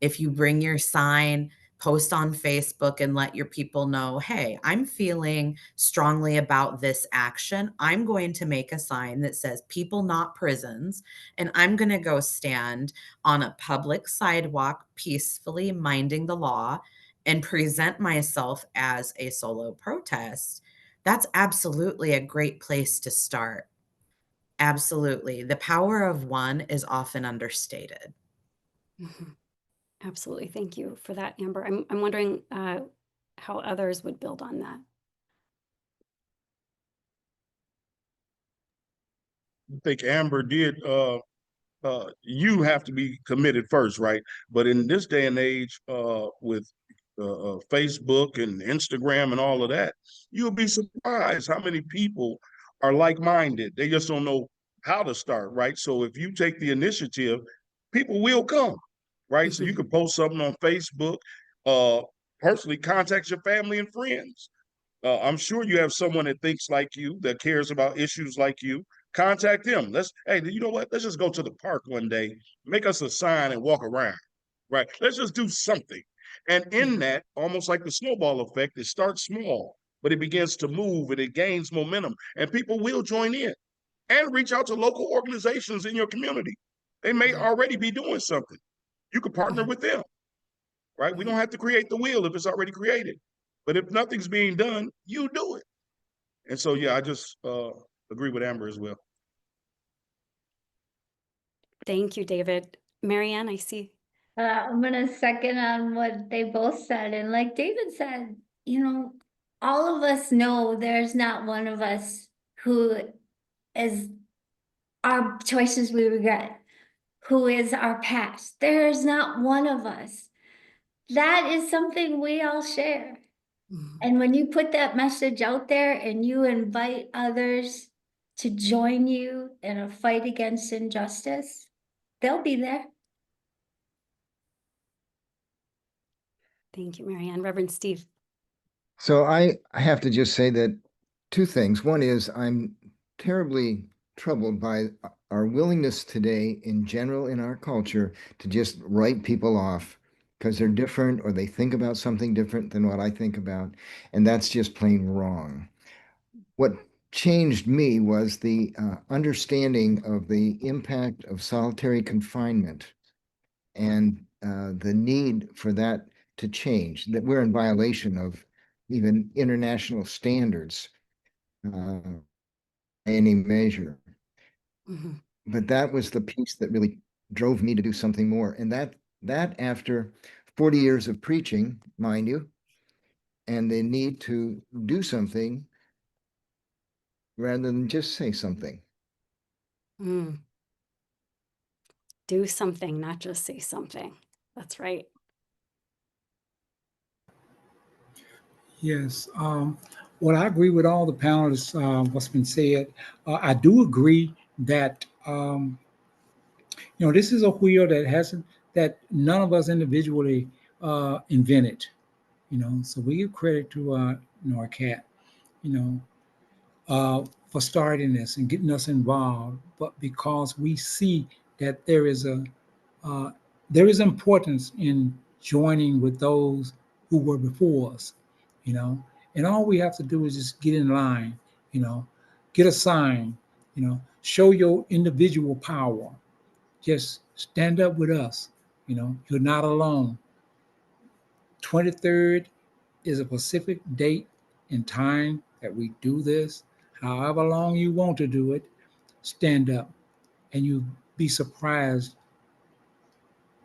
If you bring your sign, post on Facebook and let your people know, "Hey, I'm feeling strongly about this action. I'm going to make a sign that says people, not prisons, and I'm going to go stand on a public sidewalk peacefully minding the law and present myself as a solo protest." That's absolutely a great place to start. Absolutely. The power of one is often understated. Mhm. Absolutely. Thank you for that, Amber. I'm wondering how others would build on that. I think Amber did you have to be committed first, right? But in this day and age, with Facebook and Instagram and all of that, you'll be surprised how many people are like-minded. They just don't know how to start, right? So if you take the initiative, people will come, right? So you can post something on Facebook, uh, personally contact your family and friends. I'm sure you have someone that thinks like you, that cares about issues like you. Contact them. Hey, you know what? Let's just go to the park one day, make us a sign and walk around, right? Let's just do something. And in that, almost like the snowball effect, it starts small, but it begins to move and it gains momentum, and people will join in and reach out to local organizations in your community. They may already be doing something. You could partner with them, right? We don't have to create the wheel if it's already created. But if nothing's being done, you do it. And so, yeah, I just agree with Amber as well. Thank you, David. Marianne, I see. I'm gonna second on what they both said, and like David said, all of us know there's not one of us who is our choices we regret, who is our past. There's not one of us. That is something we all share. And when you put that message out there and you invite others to join you in a fight against injustice, they'll be there. Thank you, Marianne. Reverend Steve. So I have to just say that two things. One is I'm terribly troubled by our willingness today in general in our culture to just write people off because they're different or they think about something different than what I think about. And that's just plain wrong. What changed me was the understanding of the impact of solitary confinement and the need for that to change, that we're in violation of even international standards any measure. Mhm. But that was the piece that really drove me to do something more. And that after 40 years of preaching, mind you, and the need to do something rather than just say something. Mm. Do something, not just say something. That's right. Yes. Well, I agree with all the panelists, what's been said. I do agree that, this is a wheel that none of us individually invented, so we give credit to NRCAT, you know, for starting this and getting us involved, but because we see that uh, there is importance in joining with those who were before us, you know, and all we have to do is just get in line, get a sign, show your individual power. Just stand up with us, you're not alone. 23rd is a specific date and time that we do this. However long you want to do it, stand up, and you'll be surprised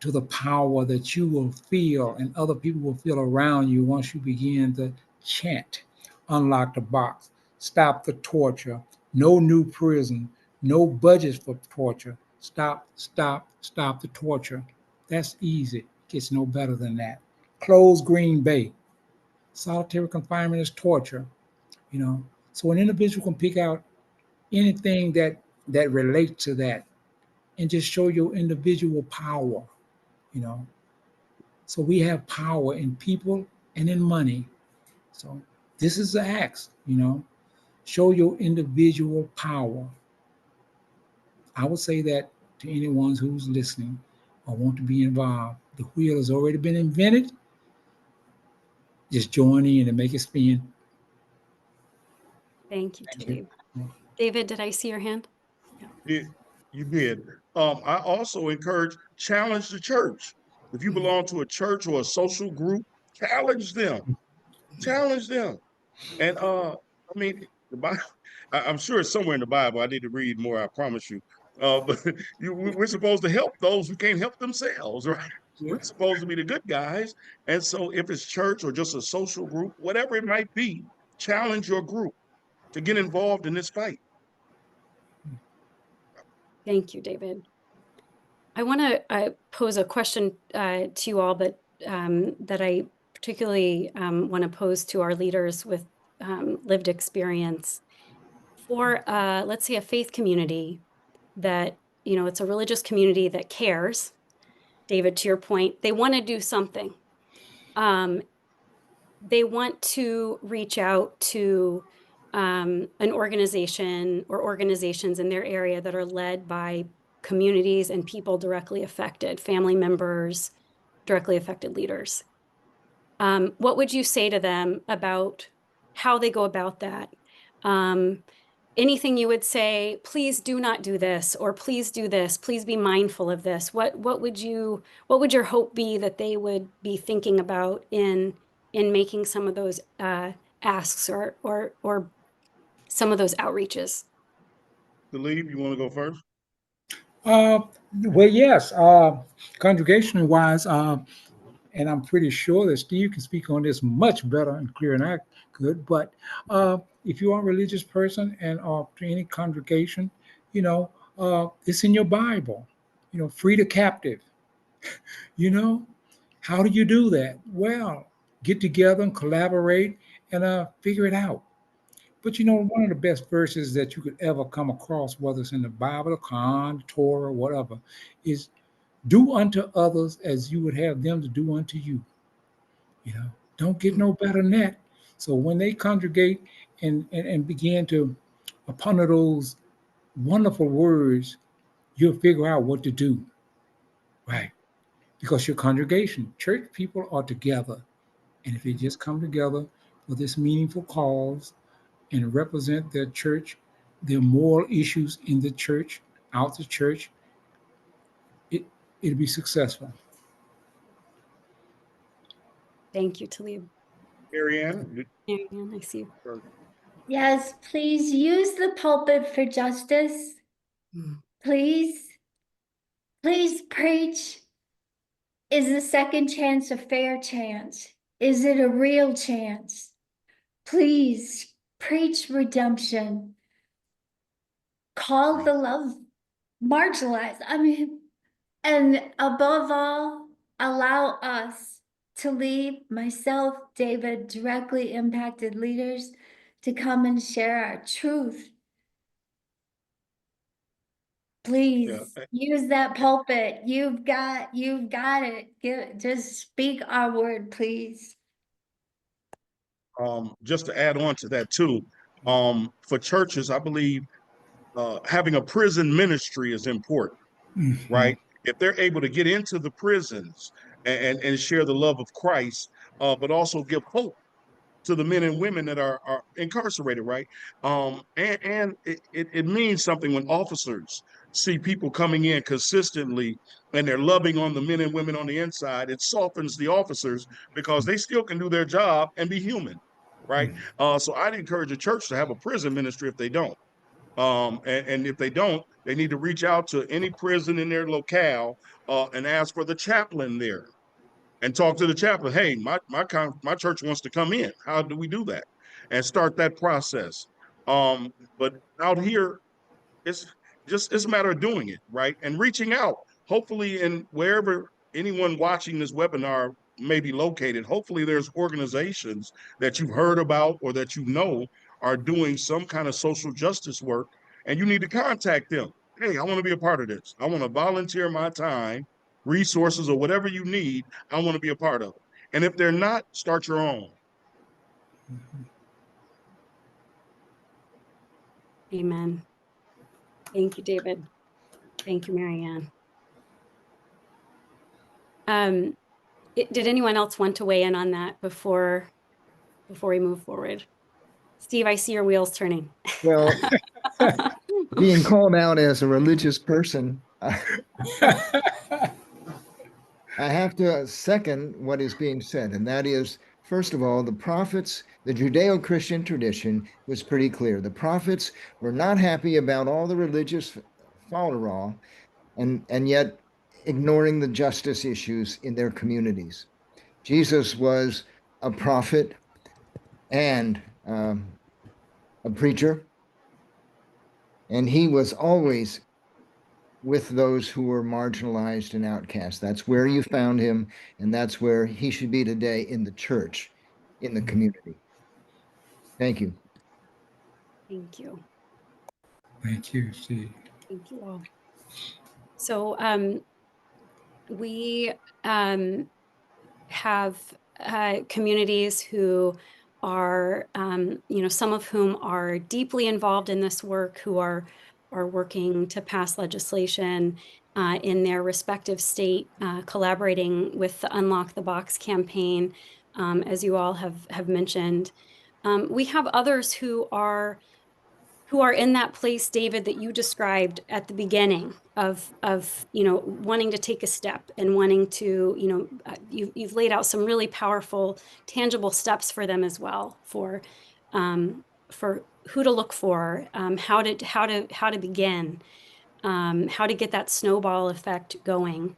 to the power that you will feel and other people will feel around you once you begin to chant, unlock the box, stop the torture, no new prison, no budgets for torture, stop, stop, stop the torture. That's easy. Gets no better than that. Close Green Bay. Solitary confinement is torture, you know. So an individual can pick out anything that relates to that and just show your individual power, you know. So we have power in people and in money. So this is the acts, show your individual power. I would say that to anyone who's listening or want to be involved. The wheel has already been invented. Just join in and make it spin. Thank you, Thank you. Talib. David, did I see your hand? Yeah. You did. I also encourage challenge the church. If you belong to a church or a social group, challenge them. Challenge them. And I mean, the Bible. I'm sure it's somewhere in the Bible. I need to read more. I promise you. But we're supposed to help those who can't help themselves, right? We're supposed to be the good guys. And so, if it's church or just a social group, whatever it might be, challenge your group to get involved in this fight. Thank you, David. I want to pose a question to you all, but that I particularly want to pose to our leaders with lived experience. For, let's say, a faith community that, it's a religious community that cares. David, to your point, they want to do something. They want to reach out to an organization or organizations in their area that are led by communities and people directly affected, family members, directly affected leaders. What would you say to them about how they go about that? Anything you would say, please do not do this, or please do this, please be mindful of this. What would your hope be that they would be thinking about in making some of those asks or some of those outreaches? Talib, you want to go first? Well, yes. Congregational wise, and I'm pretty sure that Steve can speak on this much better and clearer than I could. But if you are a religious person and are to any congregation, it's in your Bible. Free the captive. How do you do that? Well, get together and collaborate and figure it out. But one of the best verses that you could ever come across, whether it's in the Bible, the Quran, the Torah, whatever, is do unto others as you would have them to do unto you. Don't get no better than that. So when they congregate and begin to ponder those wonderful words, you'll figure out what to do. Right. Because your congregation, church people are together. And if they just come together for this meaningful cause and represent their church, their moral issues in the church, out the church, it'll be successful. Thank you, Talib. Marianne? Marianne, I see you. Yes, please use the pulpit for justice. Mm. Please, please preach. Is the second chance a fair chance? Is it a real chance? Please preach redemption. Call the love marginalized. I mean, and above all, allow us to lead myself, David, directly impacted leaders to come and share our truth. Please Yeah. use that pulpit. You've got it. Just speak our word, please. Just to add on to that too, for churches, I believe having a prison ministry is important, right? If they're able to get into the prisons and share the love of Christ, but also give hope to the men and women that are incarcerated, right? And it means something when officers see people coming in consistently and they're loving on the men and women on the inside. It softens the officers because they still can do their job and be human, right? So I'd encourage a church to have a prison ministry if they don't. And if they don't, they need to reach out to any prison in their locale and ask for the chaplain there and talk to the chaplain. Hey, my church wants to come in. How do we do that? And start that process. But out here, it's it's a matter of doing it, right? And reaching out. Hopefully, in wherever anyone watching this webinar may be located, hopefully there's organizations that you've heard about or that you know are doing some kind of social justice work, and you need to contact them. Hey, I want to be a part of this. I want to volunteer my time, resources, or whatever you need. I want to be a part of it. And if they're not, start your own. Amen. Thank you, David. Thank you, Marianne. Did anyone else want to weigh in on that before we move forward? Steve, I see your wheels turning. Well, being called out as a religious person, I have to second what is being said, and that is, first of all, the prophets, the Judeo-Christian tradition was pretty clear. The prophets were not happy about all the religious folderol and yet ignoring the justice issues in their communities. Jesus was a prophet and a preacher, and he was always with those who were marginalized and outcast. That's where you found him, and that's where he should be today, in the church, in the community. Thank you. Thank you. Thank you, Steve. Thank you all. So we have communities who are, some of whom are deeply involved in this work, who are working to pass legislation in their respective state, collaborating with the Unlock the Box campaign, as you all have mentioned. We have others who are in that place, David, that you described at the beginning of wanting to take a step and wanting to, you've laid out some really powerful, tangible steps for them as well, for who to look for, how to begin, how to get that snowball effect going.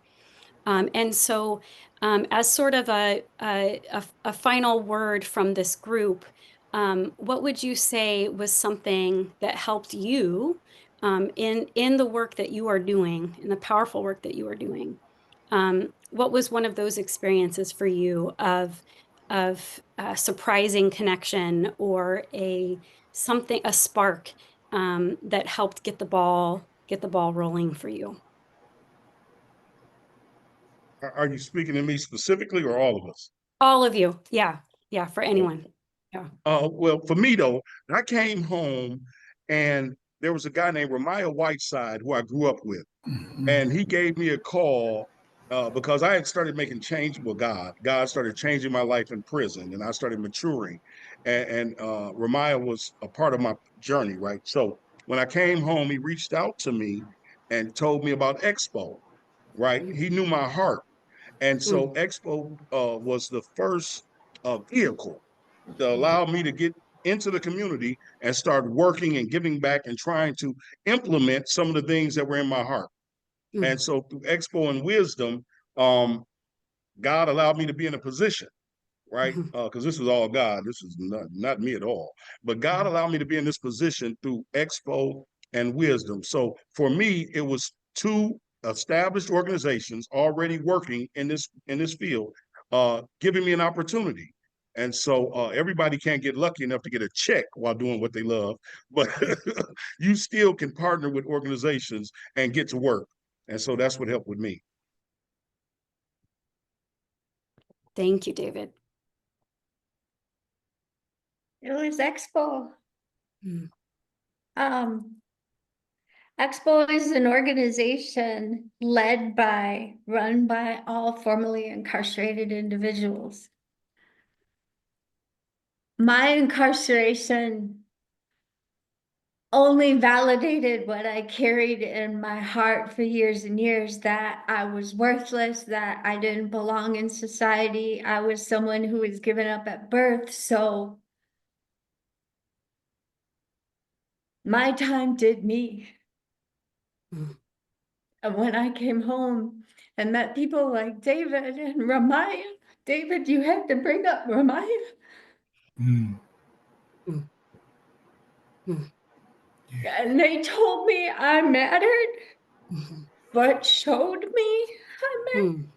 And so as sort of a final word from this group, what would you say was something that helped you in the work that you are doing, in the powerful work that you are doing? What was one of those experiences for you of surprising connection or a spark that helped get the ball rolling for you? Are you speaking to me specifically or all of us? All of you. Yeah. Yeah. For anyone. Yeah. Well, for me though, I came home and there was a guy named Ramiah Whiteside who I grew up with, and he gave me a call because I had started making change with God. God started changing my life in prison, and I started maturing. And Ramiah was a part of my journey, right? So when I came home, he reached out to me and told me about EXPO, right? He knew my heart. And so EXPO was the first vehicle to allow me to get into the community and start working and giving back and trying to implement some of the things that were in my heart. Mm. And so through Expo and Wisdom, God allowed me to be in a position, right? Mhm. Because this was all God. This is not me at all. But God allowed me to be in this position through Expo and Wisdom. So for me, it was two established organizations already working in this field, giving me an opportunity. And so everybody can't get lucky enough to get a check while doing what they love, but you still can partner with organizations and get to work. And so that's what helped with me. Thank you, David. It was Expo. Mm. Expo is an organization run by all formerly incarcerated individuals. My incarceration only validated what I carried in my heart for years and years, that I was worthless, that I didn't belong in society. I was someone who was given up at birth. So my time did me. Mm. And when I came home and met people like David and Ramaya, David, you had to bring up Ramaya. Mm. Mm. Mm. And they told me I mattered, Mhm. but showed me I mattered.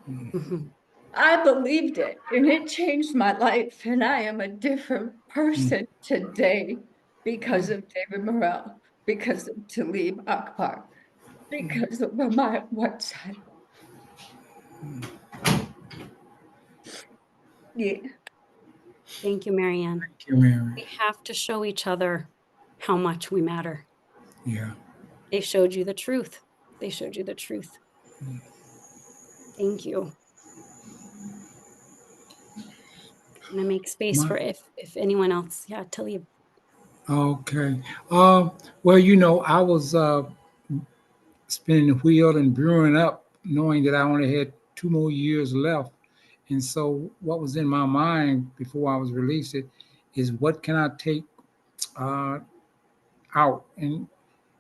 Mm. Mhm. I believed it, and it changed my life. And I am a different person today because of David Murrell, because of Talib Akbar, because of Ramaya Whiteside. Yeah. Thank you, Marianne. Thank you, Mary. We have to show each other how much we matter. Yeah. They showed you the truth. They showed you the truth. Thank you. I'm gonna make space for if anyone else, yeah, to leave. Okay. Well, I was spinning the wheel and brewing up, knowing that I only had 2 more years left. And so, what was in my mind before I was released is what can I take uh, out and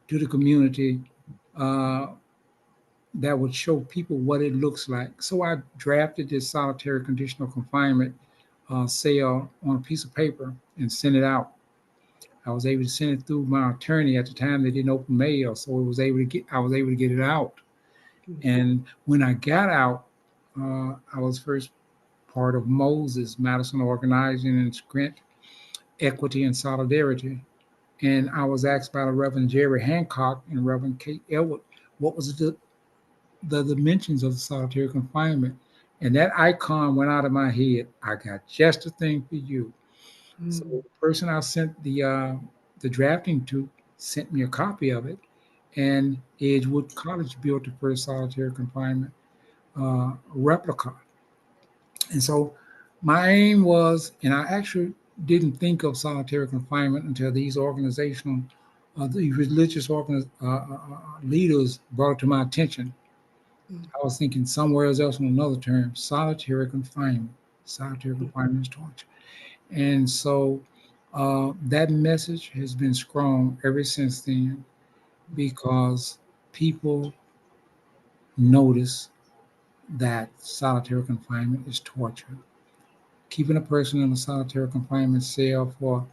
to the community uh, that would show people what it looks like. So I drafted this solitary conditional confinement cell on a piece of paper and sent it out. I was able to send it through my attorney at the time. They didn't open mail, so I was able to get it out. And when I got out, I was first part of Moses Madison Organizing and Grant Equity and Solidarity. And I was asked by the Reverend Jerry Hancock and Reverend Kate Elwood what was the dimensions of the solitary confinement. And that icon went out of my head. I got just a thing for you. So the person I sent the drafting to sent me a copy of it, and Edgewood College built the first solitary confinement replica. And so my aim was, and I actually didn't think of solitary confinement until these the religious leaders brought it to my attention. I was thinking somewhere else on another term, solitary confinement. Solitary confinement is torture. And so that message has been strong ever since then because people notice that solitary confinement is torture. Keeping a person in a solitary confinement cell for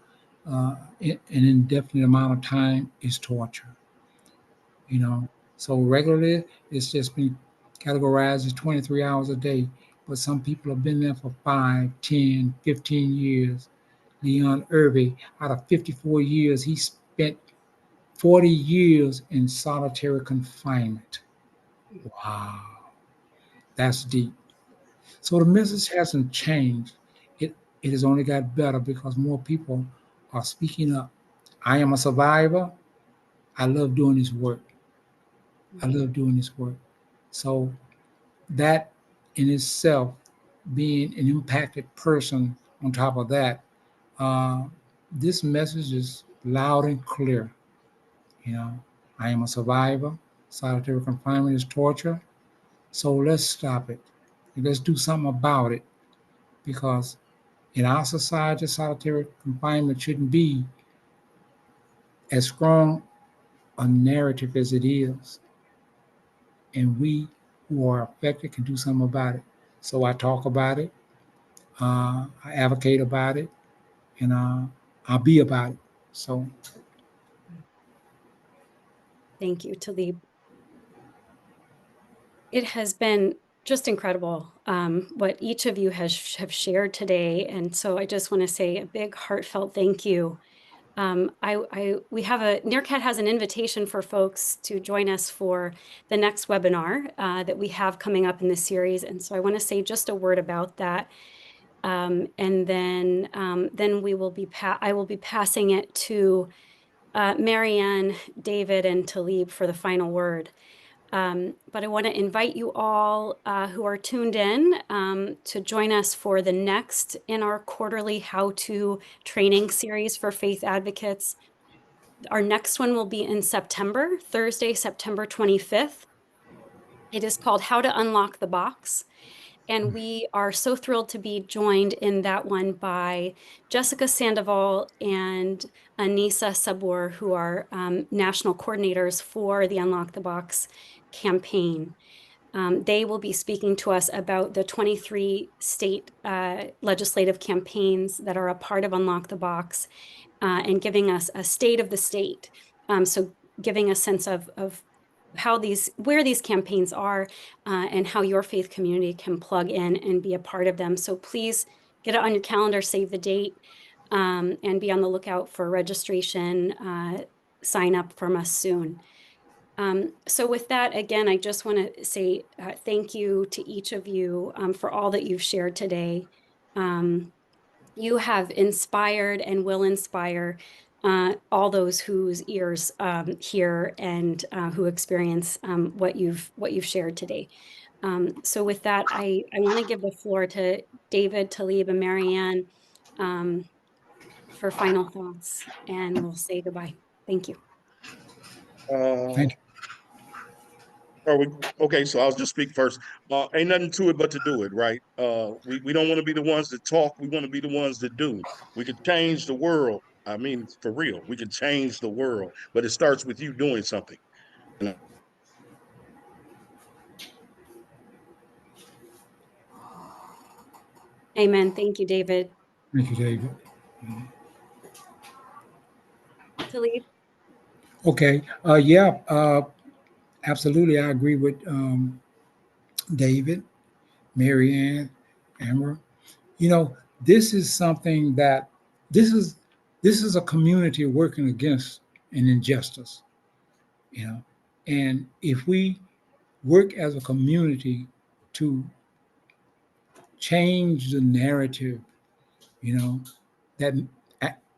an indefinite amount of time is torture. So regularly it's just been categorized as 23 hours a day, but some people have been there for 5, 10, 15 years. Leon Irving, out of 54 years, he spent 40 years in solitary confinement. Wow, that's deep. So the message hasn't changed. It has only got better because more people are speaking up. I am a survivor. I love doing this work. I love doing this work. So that in itself, being an impacted person on top of that, uh, this message is loud and clear. I am a survivor. Solitary confinement is torture. So let's stop it. Let's do something about it because In our society, solitary confinement shouldn't be as strong a narrative as it is. And we who are affected can do something about it. So I talk about it, I advocate about it, and I'll be about it. So Thank you, Talib. It has been just incredible what each of you have shared today. And so I just want to say a big heartfelt thank you. We have NRCAT has an invitation for folks to join us for the next webinar that we have coming up in this series. And so I want to say just a word about that. And then I will be passing it to Marianne, David, and Talib for the final word. But I want to invite you all who are tuned in to join us for the next in our quarterly how-to training series for faith advocates. Our next one will be in September, Thursday, September 25th. It is called How to Unlock the Box. And we are so thrilled to be joined in that one by Jessica Sandoval and Anissa Sabur, who are national coordinators for the Unlock the Box campaign. They will be speaking to us about the 23 state legislative campaigns that are a part of Unlock the Box and giving us a state of the state. So giving a sense of where these campaigns are and how your faith community can plug in and be a part of them. So please get it on your calendar, save the date, and be on the lookout for registration, sign up from us soon. So with that, again, I just want to say thank you to each of you for all that you've shared today. You have inspired and will inspire all those whose ears hear and who experience what you've shared today. So with that, I want to give the floor to David, Talib, and Marianne for final thoughts, and we'll say goodbye. Thank you. thank you. Are we okay? So I'll just speak first. Ain't nothing to it but to do it, right? We don't want to be the ones that talk. We want to be the ones that do. We could change the world. I mean, for real, we could change the world, but it starts with you doing something. And Amen. Thank you, David. Thank you, David. Talib? Okay. Yeah. Absolutely. I agree with David, Marianne, Amber. You know, this is something that this is a community working against an injustice. You know, and if we work as a community to change the narrative, you know, that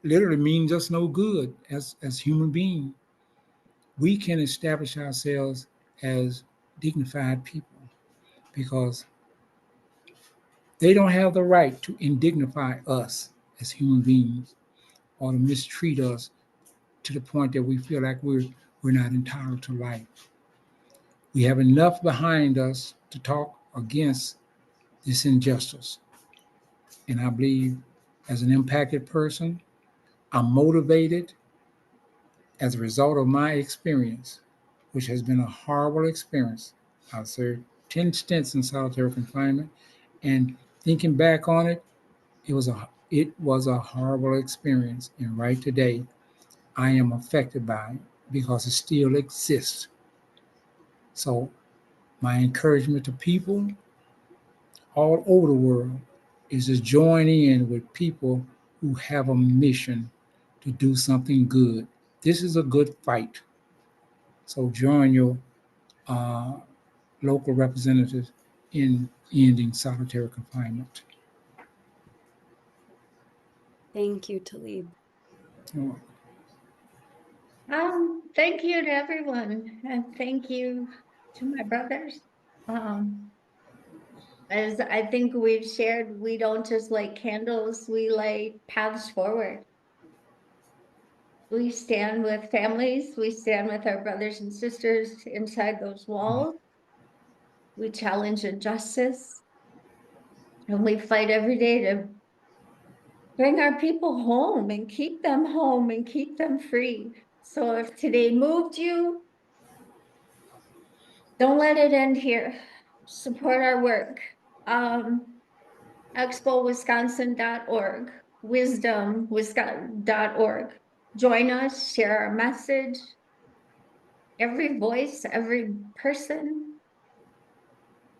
literally means us no good as human beings. We can establish ourselves as dignified people because they don't have the right to indignify us as human beings or to mistreat us to the point that we feel like we're not entitled to life. We have enough behind us to talk against this injustice. And I believe as an impacted person, I'm motivated as a result of my experience, which has been a horrible experience. I served 10 stints in solitary confinement, and thinking back on it, it was a horrible experience. And right today, I am affected by it because it still exists. So my encouragement to people all over the world is to join in with people who have a mission to do something good. This is a good fight. So join your uh, local representatives in ending solitary confinement. Thank you, Talib. Thank you to everyone, and thank you to my brothers. As I think we've shared, we don't just light candles, we light paths forward. We stand with families, we stand with our brothers and sisters inside those walls. We challenge injustice. And we fight every day to bring our people home and keep them free. So if today moved you, don't let it end here. Support our work. EXPOwisconsin.org, wisdom.org. Join us, share our message. Every voice, every person,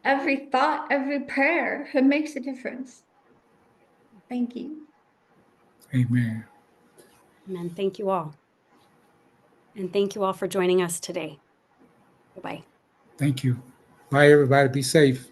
every thought, every prayer, it makes a difference. Thank you. Amen. Amen. Thank you all. And thank you all for joining us today. Bye-bye. Thank you. Bye, everybody. Be safe.